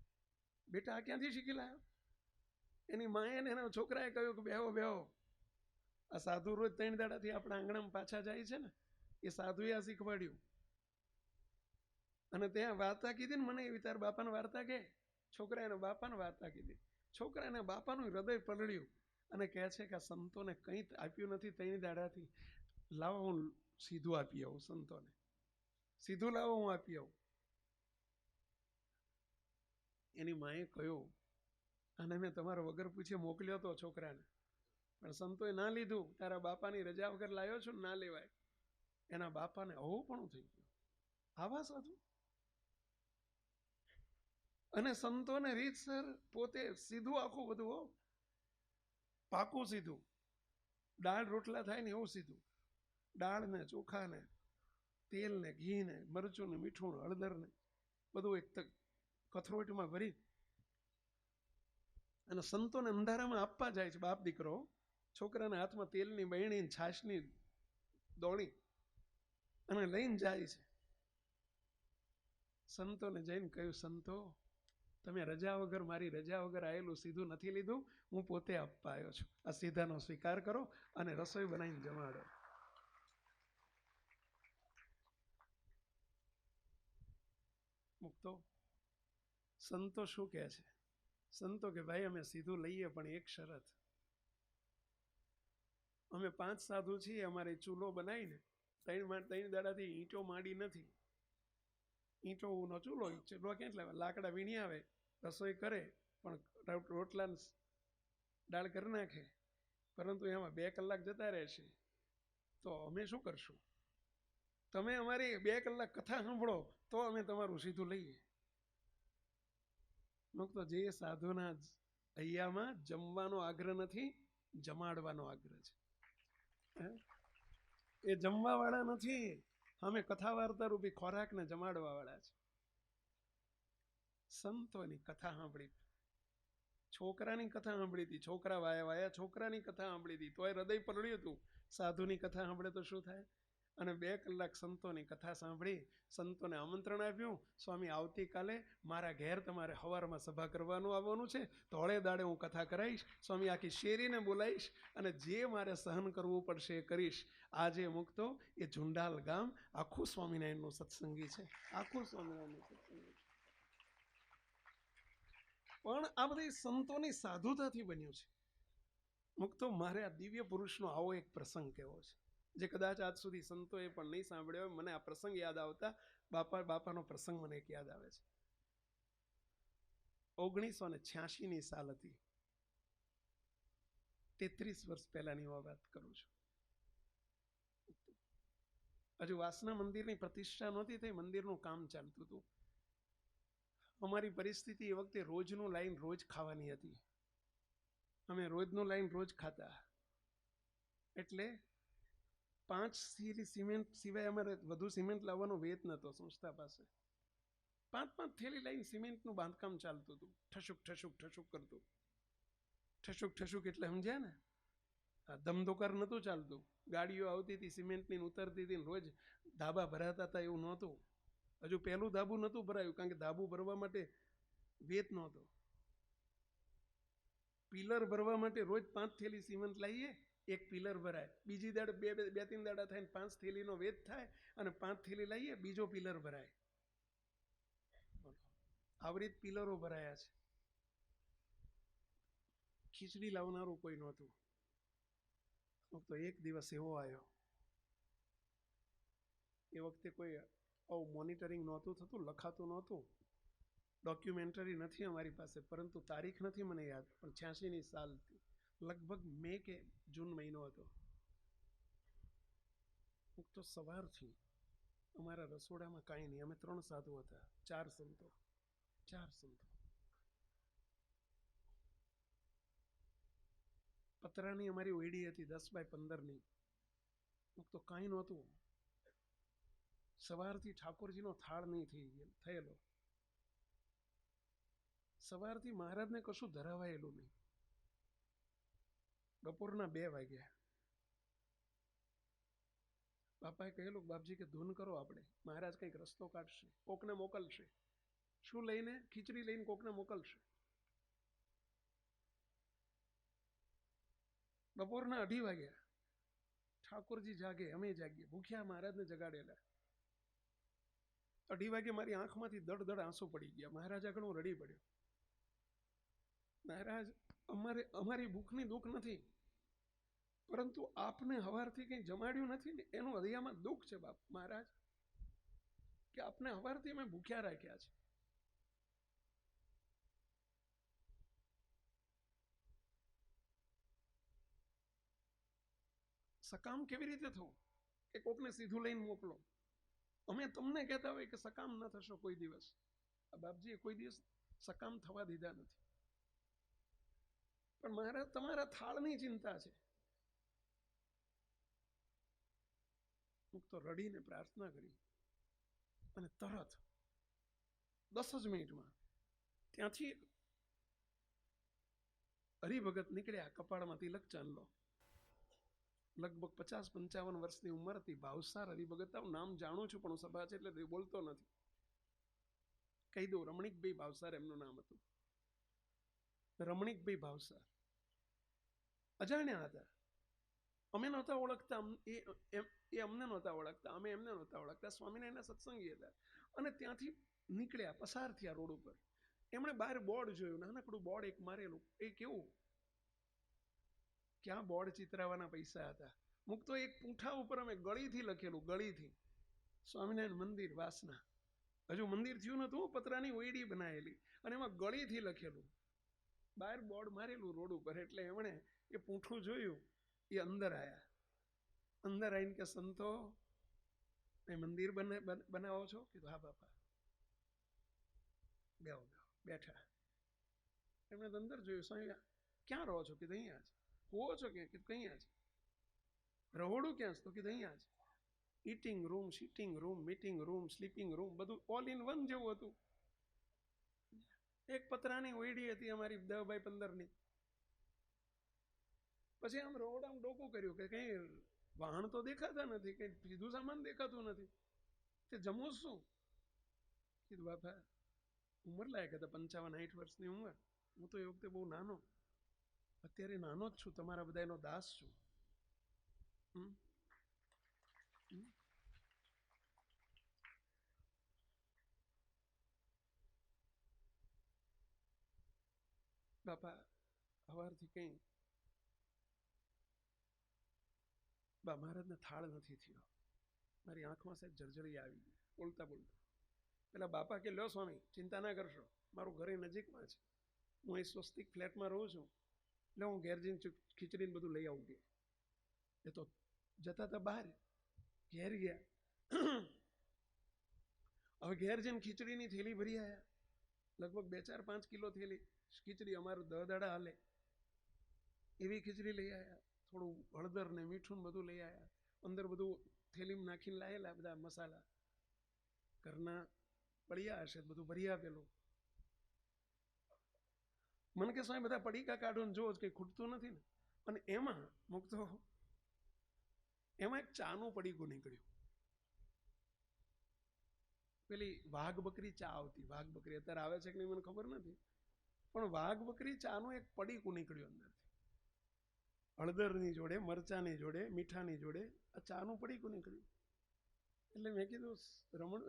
બેટા આ ક્યાંથી શીખી લાયો? એની માએ ને એના છોકરાએ કહ્યું કે બેહો બેહો, આ સાધુ રોજ 3 દાડાથી આપણા આંગણામાં પાછા જાય છે ને, એ સાધુએ આ શીખવાડ્યું. અને ત્યાં વાર્તા કીધી ને મને, એવી તાર બાપાને વાર્તા કે? છોકરા એના બાપાને વાર્તા કીધી. છોકરા એના બાપાનું હૃદય પલળ્યું અને કહે છે કે આ સંતોને કંઈ આપ્યું નથી 3 દાડાથી, લાવો હું સીધું આપી આવું, સંતોને સીધું લાવો હું આપી આવું. એની માએ કહ્યું, અને મેં તમારો વગર પૂછે મોકલ્યો તો છોકરાને, પણ સંતોએ ના લીધું, તારા બાપાની રજા વગર લાવ્યો છું, ના લેવાય. એના બાપાને અહોપણું થઈ ગયું. આવા સાધુ. અને સંતોને રીતસર પોતે સીધું આખું બધું, પાકું સીધું, દાળ રોટલા થાય ને એવું સીધું, દાળ ને ચોખા ને તેલ ને ઘી ને મરચું ને મીઠું ને હળદર ને બધું એક કથરોટમાં ભરી અને સંતોને અંધારામાં આપવા જાય છે. બાપ દીકરો છોકરાના હાથમાં તેલની બહેણી છાશની દોણી અને લઈને જાય છે. સંતોને જઈને કહ્યું, સંતો તમે રજા વગર, મારી રજા વગર આવેલું સીધું નથી લીધું, હું પોતે આપવા આવ્યો છું, આ સીધાનો સ્વીકાર કરો અને રસોઈ બનાવીને જમાડો. મુક્તો સંતો શું કહે છે? સંતો કે ભાઈ અમે સીધું લઈએ, પણ એક શરત, અમે 5 સાધુ છીએ, અમારે ચૂલો બનાવીને 3 દાડાથી ઈંટો માંડી નથી, ઈંટોનો ચૂલો ક્યાં લાવે? લાકડા વીણી આવે, રસોઈ કરે, પણ રોટલા દાળ કરી નાખે, પરંતુ એમાં 2 કલાક જતા રહેશે, તો અમે શું કરશું? તમે અમારી 2 કલાક કથા સાંભળો તો અમે તમારું સીધું લઈએ. તો જે સાધુના અહીંયામાં જમવાનો આગ્રહ નથી, જમાડવાનો આગ્રહ છે. એ જમવા વાળા નથી, અમે કથા વાર્તા રૂપી ખોરાકને જમાડવા વાળા છે. સંતોની કથા સાંભળી, છોકરાની કથા સાંભળી હતી, છોકરા વાયા છોકરાની કથા સાંભળી હતી, તોય હૃદય પલળ્યું હતું. સાધુની કથા સાંભળે તો શું થાય? અને 2 કલાક સંતોની કથા સાંભળી, સંતોને આમંત્રણ આપ્યું, સ્વામી આવતીકાલે મારા ઘેર તમારે સવારમાં સભા કરવાનું આવવાનું છે, ધોળે દાડે હું કથા કરાવીશ, સ્વામી આખી શેરીને બોલાવીશ અને જે મારે સહન કરવું પડશે એ કરીશ. આજે મુક્તો એ ઝુંડાલ ગામ આખું સ્વામિનારાયણનું સત્સંગી છે, આખું સ્વામિનારાયણનું સત્સંગી છે. પણ આ બધી સંતોની સાધુતાથી બન્યું છે. મુક્તો મારે આ દિવ્ય પુરુષનો આવો એક પ્રસંગ કહેવો છે, જે કદાચ આજ સુધી સંતોએ પણ નહીં સાંભળ્યો હોય. મને આ પ્રસંગ યાદ આવતા બાપાનો પ્રસંગ મને એક યાદ આવે છે. 1986ની સાલ હતી, 33 વર્ષ પહેલાની હું વાત કરું છું. હજુ વાસના મંદિરની પ્રતિષ્ઠા નહોતી થઈ, મંદિરનું કામ ચાલતું હતું. અમારી પરિસ્થિતિ એ વખતે રોજનું લાઈન રોજ ખાવાની હતી. અમે રોજનું લાઈન રોજ ખાતા. એટલે 5 થેલી સિમેન્ટ સિવાય અમારે વધુ સિમેન્ટ લાવવાનો વેત નહોતો સંસ્થા પાસે. 5 થેલી લાઈન સિમેન્ટનું બાંધકામ ચાલતું હતું. ઠસુક ઠસુક ઠસુક કરતું. ઠસુક ઠસુક એટલે સમજ્યા ને? આ ધમધોકાર નહોતું ચાલતું. ગાડીઓ આવતી હતી સિમેન્ટની, ઉતરતી હતી, રોજ ધાબા ભરાતા હતા એવું નહોતું. હજુ પહેલું ધાબુ નહોતું ભરાયું, કારણ કે ધાબુ ભરવા માટે વેત નહોતો. પિલર ભરવા માટે રોજ 5 થેલી સિમેન્ટ લાવીએ, એક પિલર ભરાય. બીજી દાડે 2-3 દાડા થાય 5 થેલીનો વેત થાય, અને 5 થેલી લાવીએ, બીજો પિલર ભરાય. આવી રીતે પિલરો ભરાયા છે. ખીચડી લાવનારું કોઈ નહોતું. તો એક દિવસ એવો આવ્યો, એ વખતે કોઈ આવું મોનિટરિંગ નહોતું થતું, લખાતું નહોતું, ડોક્યુમેન્ટરી નથી અમારી પાસે, પરંતુ તારીખ નથી મને યાદ, પણ 86ની સાલ હતી, લગભગ મે કે જૂન મહિનો હતો. તો સવારથી અમારા રસોડામાં કાંઈ નહીં. અમે 3 સાધુ હતા, 4 સંતો. પતરાની અમારી ઓયડી હતી 10x15ની. તો કાંઈ નહોતું. સવારથી ઠાકોરજીનો થાળ નહીં થયેલો. સવારથી મહારાજને કશું ધરાવાયેલું નહીં. બપોરના 2 વાગ્યા. બાપાએ કહેલું, બાપજી કે ધૂન કરો, આપણે મહારાજ કંઈક રસ્તો કાઢશે, કોકને મોકલશે. શું લઈને? ખીચડી લઈને કોકને મોકલશે. બપોરના 2:30 વાગ્યા. ઠાકોરજી જાગે, અમે જાગીએ, ભૂખ્યા મહારાજને જગાડેલા. 2:30 વાગે મારી આંખમાંથી દડ આંસુ પડી ગયા. મહારાજ આગળ હું રડી પડ્યો. મહારાજ, અમારી ભૂખની દુઃખ નથી, પરંતુ આપને હવારથી કંઈ જમાડ્યું નથી ને એનું હૃદયમાં દુઃખ છે બાપ મહારાજ, કે આપને હવારથી અમે ભૂખ્યા રાખ્યા છે. સકામ કેવી રીતે થવું કે કોકને સીધું લઈને મોકલો? અમે તમને કહેતા હોય કે સકામ ન થશો કોઈ દિવસ. આ બાપજીએ કોઈ દિવસ સકામ થવા દીધા નથી. પણ મહારાજ તમારા થાળની ચિંતા છે. હું તો રડીને પ્રાર્થના કરી, અને તરત 10 જ મિનિટમાં ત્યાંથી હરિભગત નીકળ્યા, કપાળમાં તિલક ચાંદલો. લગભગ 50-55 વર્ષની ઉંમર હતી. ભાવસાર હરિભગત. નામ જાણું છું, પણ સભા છે એટલે બોલતો નથી. કહી દઉં, રમણીકભાઈ ભાવસાર એમનું નામ હતું. રમણીકભાઈ ભાવસાર અજાણ્યા હતા. અમે નહોતા ઓળખતા, એ અમને નહોતા ઓળખતા, અમે એમને નહોતા ઓળખતા. સ્વામિનારાયણના સત્સંગી હતા. અને ત્યાંથી નીકળ્યા, પસાર થયા રોડ ઉપર. એમણે બહાર બોર્ડ જોયું, નાનકડું બોર્ડ એક મારેલું. એ કેવું, ક્યાં બોર્ડ ચિતરાવાના પૈસા હતા. મુકતો એક પૂંઠા ઉપર અમે ગળીથી લખેલું, ગળીથી, સ્વામિનારાયણ મંદિર વાસના. હજુ મંદિર થયું નતું, પતરાની ઓયડી બનાવેલી, અને એમાં ગળીથી લખેલું. બહાર બોર્ડ મારેલું રોડ ઉપર. એટલે એમણે એ પૂંઠું જોયું, એ અંદર આવ્યા. અંદર આવીને કે, સંતો એ મંદિર બનાવો છો? કીધું હા બાપા. બેહો, બેઠા. એમણે અંદર જોયું, સ્વામી ક્યાં રહો છો? કીધું અહીંયા જ. હોવો છો કે? કીધું અહીંયા જ. રહોડું ક્યાં? તો કીધું અહીંયા જ. Eating room, sitting room, meeting room, sleeping room, બધું ઓલ ઇન વન જેવું હતું. એક પતરાની ઓયડી હતી અમારી 10x15ની. પછી આમ રોડ ડોકું કર્યું કે કઈ વાહન તો દેખાતા નથી, કઈ સીધું સામાન દેખાતું નથી. તે જમવું શું? કીધું બાપા, ઉંમર લાયક હતા 55-60 વર્ષની ઉંમર. હું તો એ વખતે બહુ નાનો, અત્યારે નાનો જ છું, તમારા બધા એનો દાસ છું. બાપા સવારથી કઈ બા મહારાજને થાળ નથી થયો. મારી આંખમાં સાહેબ જળજળી આવી ગઈ બોલતા બોલતા. પેલા બાપા કે, લ્યો સ્વામી, ચિંતા ના કરશો, મારું ઘરે નજીકમાં છે, હું અહીં સ્વસ્તિક ફ્લેટમાં રહું છું, એટલે હું ઘેર જઈને ખીચડીને બધું લઈ આવું. કે એ તો જતા હતા બહાર, ઘેર ગયા, હવે ઘેર જઈને ખીચડીની થેલી ભરી આવ્યા, લગભગ 2-4-5 કિલો થેલી ખીચડી, અમારું 10 દાડા હાલે એવી ખીચડી લઈ આવ્યા. થોડું હળદર ને મીઠું બધું લઈ આવ્યા, અંદર બધું થેલીમાં નાખીને લાયેલા બધા મસાલા, ઘરના પડ્યા હશે બધું ભરી આપેલું. મને કે સ્વામી બધા પડીકા કાઢો ને જો કઈ ખૂટતું નથી ને. અને એમાં મુકતો એમાં એક ચાનું પડીકું નીકળ્યું. પેલી વાઘ બકરી ચા આવતી, વાઘ બકરી અત્યારે આવે છે કે નહીં મને ખબર નથી, પણ વાઘ બકરી ચાનું એક પડીકું નીકળ્યું અંદરથી, હળદરની જોડે, મરચાની જોડે, મીઠાની જોડે આ ચાનું પડીકું નીકળ્યું. એટલે મેં કીધું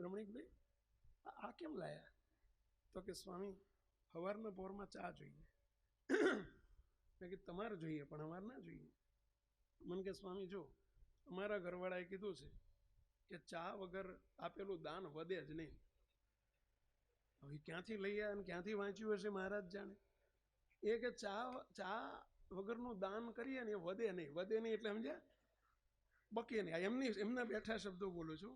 રમણીકભાઈ આ કેમ લાયા? તો કે સ્વામી સવારના પોરમાં ચા જોઈએ. મેં કીધું તમારે જોઈએ પણ અમારે ના જોઈએ. મને કે સ્વામી જો અમારા ઘરવાળાએ કીધું છે કે ચા વગર આપેલું દાન વધે જ નહીં. હવે ક્યાંથી લઈ આવ્યા અને ક્યાંથી વાંચ્યું હશે મહારાજ જાણે. એ કે ચા વગરનું દાન કરીએ ને એ વધે નહીં. વધે નહીં એટલે સમજ્યા? બકે નહીં. એમના બેઠા શબ્દો બોલું છું.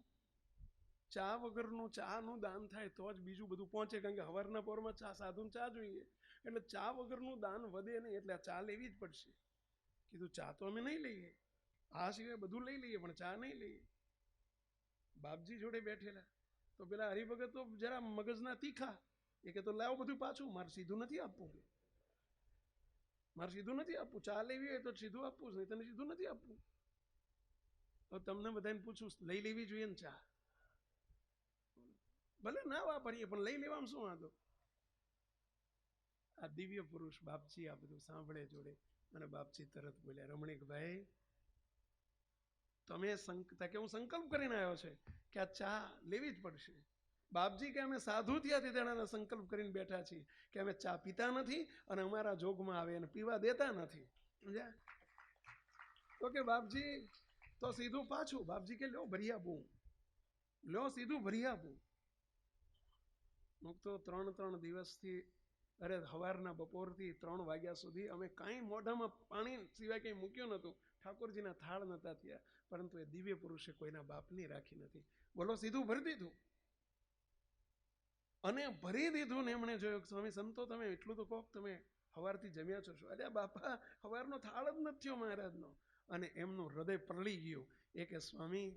ચા વગરનું ચાનું દાન થાય તો જ બીજું બધું પહોંચે, કારણ કે સવારના પોરમાં ચા સાધુને ચા જોઈએ. એટલે ચા વગરનું દાન વધે નહીં, એટલે આ ચા લેવી જ પડશે. કીધું ચા તો અમે નહીં લઈએ, આ સિવાય બધું લઈ લઈએ પણ ચા નહીં લઈએ. બાપજી જોડે બેઠેલા તો પેલા હરિભગત તો જરા મગજના તીખા, એ કે તો લાવો બધું પાછું, મારે સીધું નથી આપવું, મારે સીધું નથી આપવું. ચા લેવી હોય તો સીધું આપવું, નહીં તને સીધું નથી આપવું. તો તમને બધાને પૂછું, લઈ લેવી જોઈએ ને ચા? ભલે ના વાપરીએ પણ લઈ લેવામાં શું વાંધો? આ દિવ્ય પુરુષ બાપજી આ બધું સાંભળે જોડે, અને બાપજી તરત બોલ્યા, રમણીકભાઈ તમે કે હું સંકલ્પ કરીને આવ્યો છે કે આ ચા લેવી જ પડશે. બાપજી કે અમે સાધુ થયા તેના સંકલ્પ કરીને બેઠા છીએ કે અમે ચા પીતા નથી અને અમારા જોગમાં આવે અને પીવા દેતા નથી. સમજ્યા? તો કે બાપજી તો સીધું પાછું. બાપજી કે લ્યો ભરી આપું, લ્યો સીધું ભરી આપું. તો 3 દિવસથી, અરે સવારના બપોરથી 3 વાગ્યા સુધી અમે કાંઈ મોઢામાં પાણી સિવાય કંઈ મૂક્યું નહોતું. ઠાકોરજીના થાળ નહોતા થયા, પરંતુ એ દિવ્ય પુરુષે કોઈના બાપની રાખી નથી. બોલો, સીધું ભરી દીધું. અને ભરી દીધું ને એમણે જોયું, સ્વામી સંતો તમે એટલું તો કહો, તમે સવારથી જમ્યા છો? અરે બાપા સવારનો થાળ જ નથી થયો મહારાજનો. અને એમનું હૃદય પરળી ગયું. એ કે સ્વામી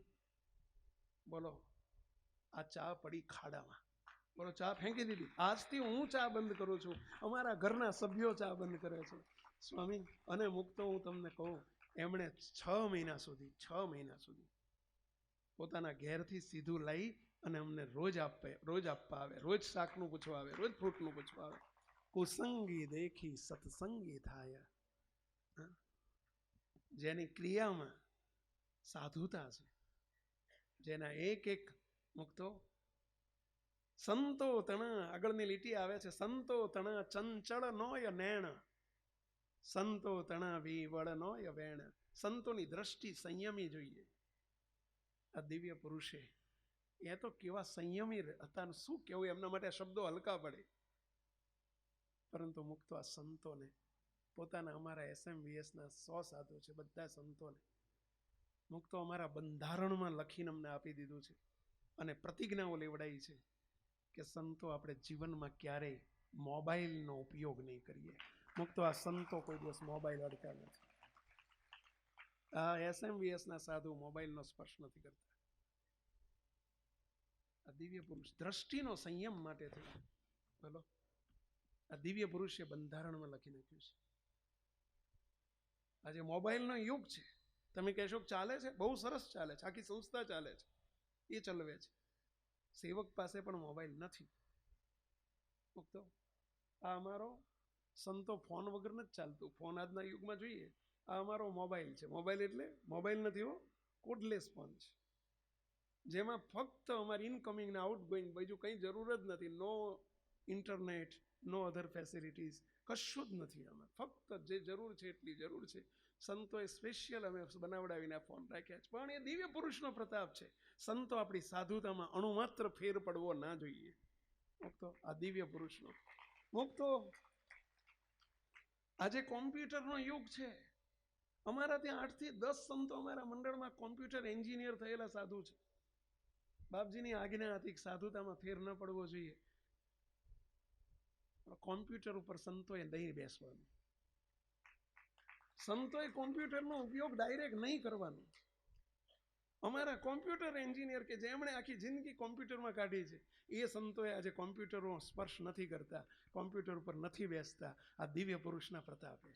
બોલો આ ચા પડી ખાડામાં, બોલો ચા ફેંકી દીધી. આજથી હું ચા બંધ કરું છું, અમારા ઘરના સભ્યો ચા બંધ કરે છે સ્વામી. અને મુક્તો હું તમને કહું, એમણે 6 મહિના સુધી પોતાના ઘેરથી સીધું લઈ અને અમને રોજ આપવા આવે, રોજ શાકનું પૂછવા આવે, રોજ ફ્રૂટનું પૂછવા આવે. કુસંગી દેખી સત્સંગી થાય. જેની ક્રિયામાં સાધુતા છે, જેના એક મુક્તો સંતો તણા, આગળની લીટી આવે છે, સંતો તણા ચંચળ નોય નેણ, સંતો તણા વિવળ નોય વેણ. સંતોની દ્રષ્ટિ સંયમી જોઈએ. આ દિવ્ય પુરુષે એ તો કેવા સંયમી હતા, શું કેવું, એમના માટે શબ્દો હલકા પડે. પરંતુ મુક્તો આ સંતોને પોતાના, અમારા SMVSના 100 સાધુ છે, બધા સંતોને મુક્તો અમારા બંધારણમાં લખીને અમને આપી દીધું છે અને પ્રતિજ્ઞાઓ લેવડાવી છે કે સંતો આપણે જીવનમાં ક્યારેય મોબાઈલનો ઉપયોગ નહીં કરીએ. મુક્તો આ સંતો કોઈ દિવસ મોબાઈલ અડતા નથી. આ SMVSના સાધુ મોબાઈલનો સ્પર્શ નથી કરતા. આ દિવ્ય પુરુષ દ્રષ્ટિનો સંયમ માટે થયું. બોલો, આ દિવ્ય પુરુષે બંધારણમાં લખી નાખ્યું છે. આજે મોબાઈલનો યુગ છે. તમે કહેશો ચાલે છે, બહુ સરસ ચાલે છે, આખી સંસ્થા ચાલે છે, એ ચલવે છે. સેવક પાસે પણ મોબાઈલ નથી. આ અમારો સંતો ફોન વગર નથી ચાલતું. ફોન આજના યુગમાં જોઈએ, આ અમારો મોબાઈલ છે. મોબાઈલ એટલે મોબાઈલ નથી હો, કોડલેસ ફોન છે, જેમાં ફક્ત અમારી ઇનકમિંગ ને આઉટગોઈંગ, બીજું કંઈ જરૂર જ નથી. નો ઇન્ટરનેટ, નો અધર ફેસિલિટીઝ, કશું જ નથી. આમાં ફક્ત જે જરૂર છે એટલી જરૂર છે. સંતોએ સ્પેશિયલ અમે બનાવડાવીને ફોન રાખ્યા છે. પણ એ દિવ્ય પુરુષનો પ્રતાપ છે. સંતો આપણી સાધુતામાં અણુમાત્ર ફેર પડવો ના જોઈએ. મુક્તો આ દિવ્ય પુરુષનો. મુક્તો આજે કોમ્પ્યુટરનો યુગ છે. અમારા ત્યાં 8 થી 10 સંતો અમારા મંડળમાં કોમ્પ્યુટર એન્જિનિયર થયેલા સાધુ છે. બાપજીની આજ્ઞા હતી સાધુતામાં ફેર ન પડવો જોઈએ. કોમ્પ્યુટર ઉપર સંતોએ નહીં બેસવાનું. સંતોએ કોમ્પ્યુટરનો ઉપયોગ ડાયરેક્ટ નહીં કરવાનો. અમારા કોમ્પ્યુટર એન્જિનિયર કે જેમણે આખી જિંદગી કોમ્પ્યુટરમાં કાઢી છે, એ સંતોએ આજે કોમ્પ્યુટરનો સ્પર્શ નથી કરતા, કોમ્પ્યુટર ઉપર નથી બેસતા. આ દિવ્ય પુરુષના પ્રતાપે.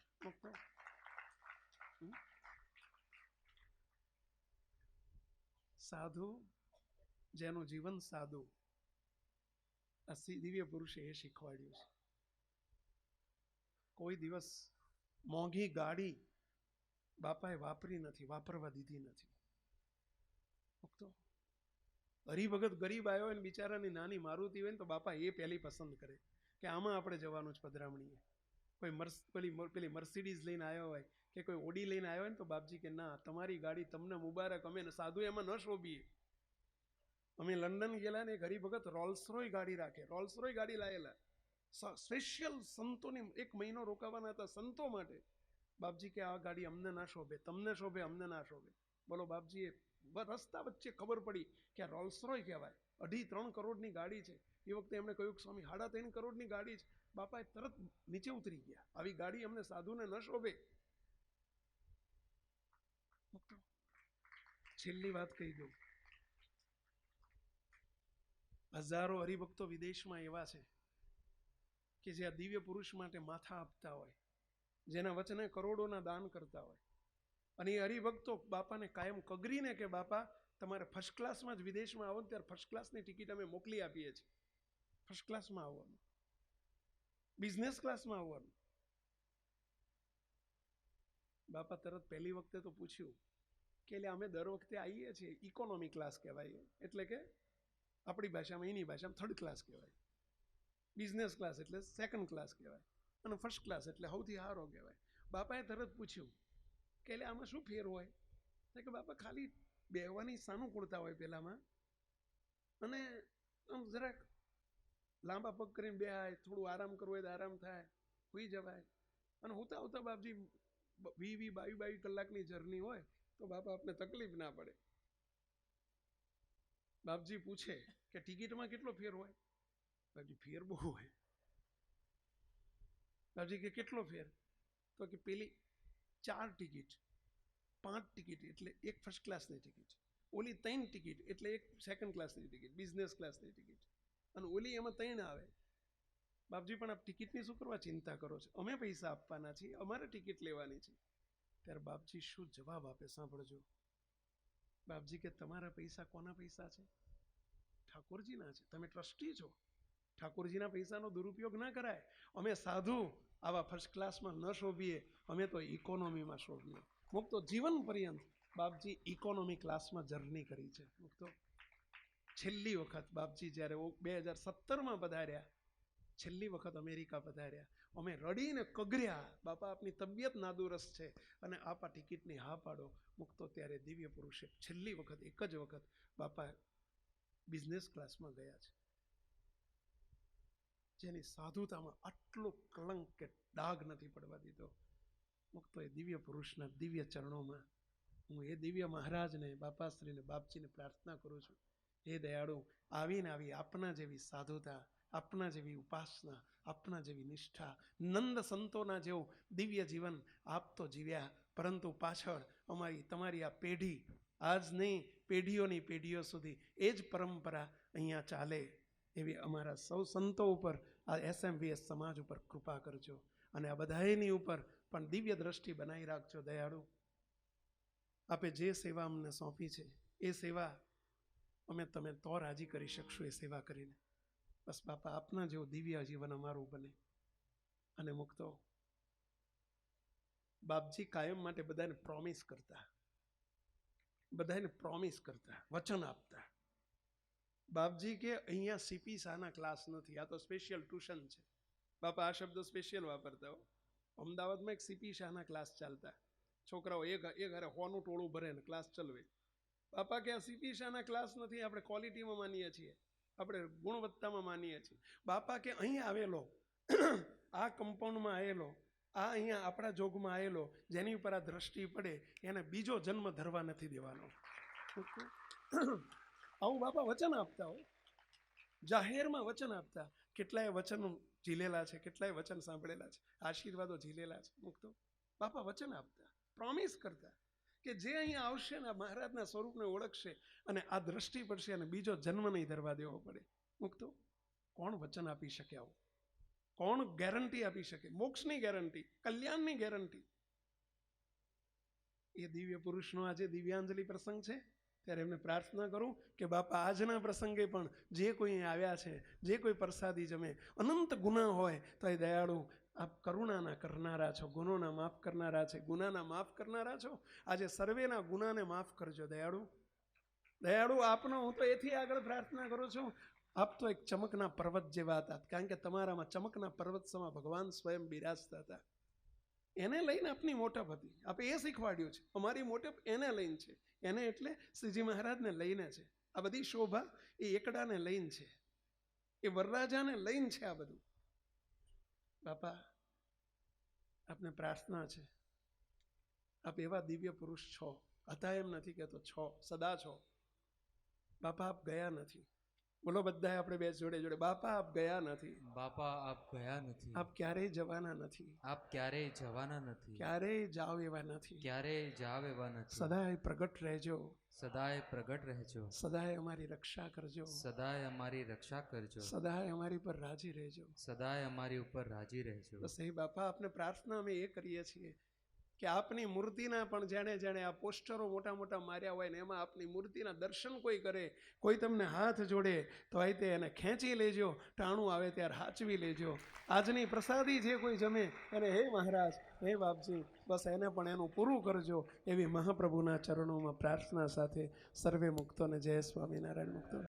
સાધુ જેનું જીવન સાદું, આ દિવ્ય પુરુષે એ શીખવાડ્યું છે. કોઈ દિવસ મોંઘી ગાડી બાપાએ વાપરી નથી, વાપરવા દીધી નથી. હરિભગત ગરીબ આવ્યો હોય ને બિચારાની નાની મારુતિ હોય ને તો બાપા એ પહેલી પસંદ કરે કે આમાં આપણે જવાનું છે પધરામણીએ. કોઈ પેલી મર્સિડીઝ લઈને આવ્યો હોય કે કોઈ ઓડી લઈને આવ્યો હોય ને તો બાપજી કે ના, તમારી ગાડી તમને મુબારક, અમે સાધુ એમાં ન શોભીએ. અમે લંડન ગયેલા ને એક હરિભગત રોલ્સરોય ગાડી રાખે, રોલ્સરોય ગાડી લાયેલા, સ્પેશિયલ સંતોને 1 મહિનો રોકાવાના હતા સંતો માટે. બાપજી કે આ ગાડી અમને ના શોભે, તમને શોભે, અમને ના શોભે. બોલો બાપજીએ રસ્તા વચ્ચે ખબર પડી કે આ રોલ્સરોય કહેવાય, 2.5-3 કરોડની ગાડી છે. એ વખતે એમણે કહ્યું સ્વામી 3.5 કરોડની ગાડી છે. બાપાએ તરત નીચે ઉતરી ગયા, આવી ગાડી અમને સાધુને ન શોભે. છેલ્લી વાત કહી દઉં, હજારો હરિભક્તો વિદેશમાં એવા છે કે જે આ દિવ્ય પુરુષ માટે માથા આપતા હોય, જેના વચને કરોડોના દાન કરતા હોય. અને એ હરિભક્તો બાપાને કાયમ કગરીને કે બાપા તમારે ફર્સ્ટ ક્લાસમાં જ વિદેશમાં આવો ને ત્યારે ફર્સ્ટ ક્લાસની ટિકિટ અમે મોકલી આપીએ છીએ. ફર્સ્ટ ક્લાસમાં આવવાનું, બિઝનેસ ક્લાસમાં આવવાનું. બાપા તરત પહેલી વખતે તો પૂછ્યું કે એટલે અમે દર વખતે આવીએ છીએ, ઇકોનોમી ક્લાસ કહેવાય, એટલે કે આપણી ભાષામાં, એની ભાષામાં 3rd ક્લાસ કહેવાય. બિઝનેસ ક્લાસ એટલે 2nd ક્લાસ કહેવાય, અને ફર્સ્ટ ક્લાસ એટલે સૌથી સારો કહેવાય. બાપાએ તરત પૂછ્યું કે એટલે આમાં શું ફેર હોય? કે બાપા ખાલી બેહવાની સાનુકૂળતા હોય પહેલામાં, અને આમ જરાક લાંબા પગ કરીને બેહાય, થોડું આરામ કરવું હોય તો આરામ થાય, સુઈ જવાય. અને હોતા હોતા બાપજી 22 કલાકની જર્ની હોય તો બાપા આપને તકલીફ ના પડે. બાપજી પૂછે કે ટિકિટમાં કેટલો ફેર હોય? બાપજી ફેર બહુ હોય. બાપજી કે કેટલો ફેર? તો કે પેલી 4 ટિકિટ, 5 ટિકિટ એટલે 1 ફર્સ્ટ ક્લાસની ટિકિટ, ઓલી 3 ટિકિટ એટલે 1 2nd ક્લાસની ટિકિટ, બિઝનેસ ક્લાસની ટિકિટ, અને ઓલી એમાં 3 આવે. બાપજી પણ આપ ટિકિટની શું કરવા ચિંતા કરો છો? અમે પૈસા આપવાના છીએ, અમારે ટિકિટ લેવાની છે. ત્યારે બાપજી શું જવાબ આપે સાંભળજો. બાપજી કે તમારા પૈસા કોના પૈસા છે? ઠાકોરજીના છે. તમે ટ્રસ્ટી છો, ઠાકોરજીના પૈસાનો દુરુપયોગ ના કરાય. અમે સાધુ આવા ફર્સ્ટ ક્લાસમાં ન શોભીએ, અમે તો ઇકોનોમીમાં શોભીએ. મુક્તો જીવન પર્યંત બાપજી ઇકોનોમી ક્લાસમાં જર્ની કરી છે. મુક્તો છેલ્લી વખત બાપજી જ્યારે 2017માં પધાર્યા, છેલ્લી વખત અમેરિકા પધાર્યા, અમે રડીને કગર્યા, બાપા આપની તબિયત નાદુરસ્ત છે અને આપ આ ટિકિટની હા પાડો. મુક્તો ત્યારે દિવ્ય પુરુષે છેલ્લી વખત, એક જ વખત બાપા બિઝનેસ ક્લાસમાં ગયા છે. જેની સાધુતામાં આટલો કલંક કે ડાઘ નથી પડવા દીધો. મુક્તો એ દિવ્ય પુરુષના દિવ્ય ચરણોમાં હું એ દિવ્ય મહારાજને, બાપાશ્રીને, બાપજીને પ્રાર્થના કરું છું, હે દયાળુ, આવીને આવી આપના જેવી સાધુતા, આપના જેવી ઉપાસના, આપના જેવી નિષ્ઠા, નંદ સંતોના જેવું દિવ્ય જીવન આપ તો જીવ્યા, પરંતુ પાછળ અમારી તમારી આ પેઢી, આજ નહીં પેઢીઓની પેઢીઓ સુધી એ જ પરંપરા અહીંયા ચાલે એવી અમારા સૌ સંતો ઉપર, આ SMVS સમાજ ઉપર કૃપા કરજો. અને આ બધાની ઉપર પણ દિવ્ય દ્રષ્ટિ બનાવી રાખજો દયાળુ. આપે જે સેવા અમને સોંપી છે એ સેવા અમે તમે તો રાજી કરી શકશું, એ સેવા કરીને. બસ બાપા આપના જેવું દિવ્ય જીવન અમારું બને. અને મુક્તો બાપજી કાયમ માટે બધાને પ્રોમિસ કરતા, વચન આપતા. બાપજી કે અહીંયા સીપી શાહના ક્લાસ નથી, આ તો સ્પેશિયલ ટ્યુશન છે. બાપા આ શબ્દ સ્પેશિયલ વાપરતા હો. અમદાવાદમાં એક સીપી શાહના ક્લાસ ચાલતા, છોકરાઓ એક હારે 100નું ટોળું ભરે ને ક્લાસ ચલવે. બાપા કે આ સીપી શાહના ક્લાસ નથી, આપણે ક્વોલિટીમાં માનીએ છીએ, આપણે ગુણવત્તામાં માનીએ છીએ. બાપા કે અહીંયા આવેલો, આ કમ્પાઉન્ડમાં આવેલો, આ અહીંયા આપણા જોગમાં આવેલો, જેની ઉપર આ દ્રષ્ટિ પડે એને બીજો જન્મ ધરવા નથી દેવાનો. આવું બાપા વચન આપતા હોય, જાહેરમાં વચન આપતા. કેટલાય વચનો ઝીલેલા છે, કેટલાય વચન સાંભળેલા છે, આશીર્વાદો ઝીલેલા છે મુક્તો. બાપા વચન આપતા, પ્રોમિસ કરતા કે જે અહીંયા આવશે ને મહારાજના સ્વરૂપને ઓળખશે અને આ દ્રષ્ટિ પડશે અને બીજો જન્મ નહીં ધરવા દેવો પડે. મુક્તો કોણ વચન આપી શકે આવું? કોણ ગેરંટી આપી શકે? મોક્ષની ગેરંટી, કલ્યાણની ગેરંટી. એ દિવ્ય પુરુષનો આજે દિવ્યાંજલિ પ્રસંગ છે ત્યારે એમને પ્રાર્થના કરું કે બાપા આજના પ્રસંગે પણ જે કોઈ આવ્યા છે, જે કોઈ પ્રસાદી જમે, અનંત ગુના હોય તો એ દયાળુ આપ કરુણાના કરનારા છો, ગુનોના માફ કરનારા છે, ગુનાના માફ કરનારા છો. આજે સર્વેના ગુનાને માફ કરજો દયાળુ. દયાળુ આપનો હું તો એથી આગળ પ્રાર્થના કરું છું, આપ તો એક ચમકના પર્વત જેવા હતા, કારણ કે તમારામાં ચમકના પર્વત સમા ભગવાન સ્વયં બિરાજતા હતા. એને લઈને આપની મોટપ હતી, આપે એ શીખવાડ્યું છે. અમારી મોટપ એને લઈને છે. એને એટલે શ્રીજી મહારાજને લઈને છે. આ બધી શોભા એ એકડાને લઈને છે, એ વરરાજાને લઈને છે. આ બધું બાપા આપને પ્રાર્થના છે, આપ એવા દિવ્ય પુરુષ છો, હતા એમ નથી કહેતો, છો, સદા છો. બાપા આપ ગયા નથી. બોલો બધાએ આપણે બે જોડે જોડે, બાપા આપ ગયા નથી. બાપા આપ ગયા નથી. આપ ક્યારેય જવાના નથી. આપ ક્યારેય જવાના નથી. ક્યારેય જાવ એવા નથી. ક્યારેય જાવ એવા નથી. સદાય પ્રગટ રહેજો. સદાય પ્રગટ રહેજો. સદાય અમારી રક્ષા કરજો. સદાય અમારી રક્ષા કરજો. સદાય અમારી પર રાજી રહેજો. સદાય અમારી ઉપર રાજી રહેજો. બસ એ બાપા આપને પ્રાર્થના અમે એ કરીએ છીએ કે આપની મૂર્તિના પણ જેણે જેણે આ પોસ્ટરો મોટા મોટા માર્યા હોય ને એમાં આપની મૂર્તિના દર્શન કોઈ કરે, કોઈ તમને હાથ જોડે તો આ તે એને ખેંચી લેજો, ટાણું આવે ત્યારે હાચવી લેજો. આજની પ્રસાદી જે કોઈ જમે એને હે મહારાજ, હે બાપજી, બસ એને પણ એનું પૂરું કરજો. એવી મહાપ્રભુના ચરણોમાં પ્રાર્થના સાથે સર્વે મુક્તોને જય સ્વામિનારાયણ મુક્તો.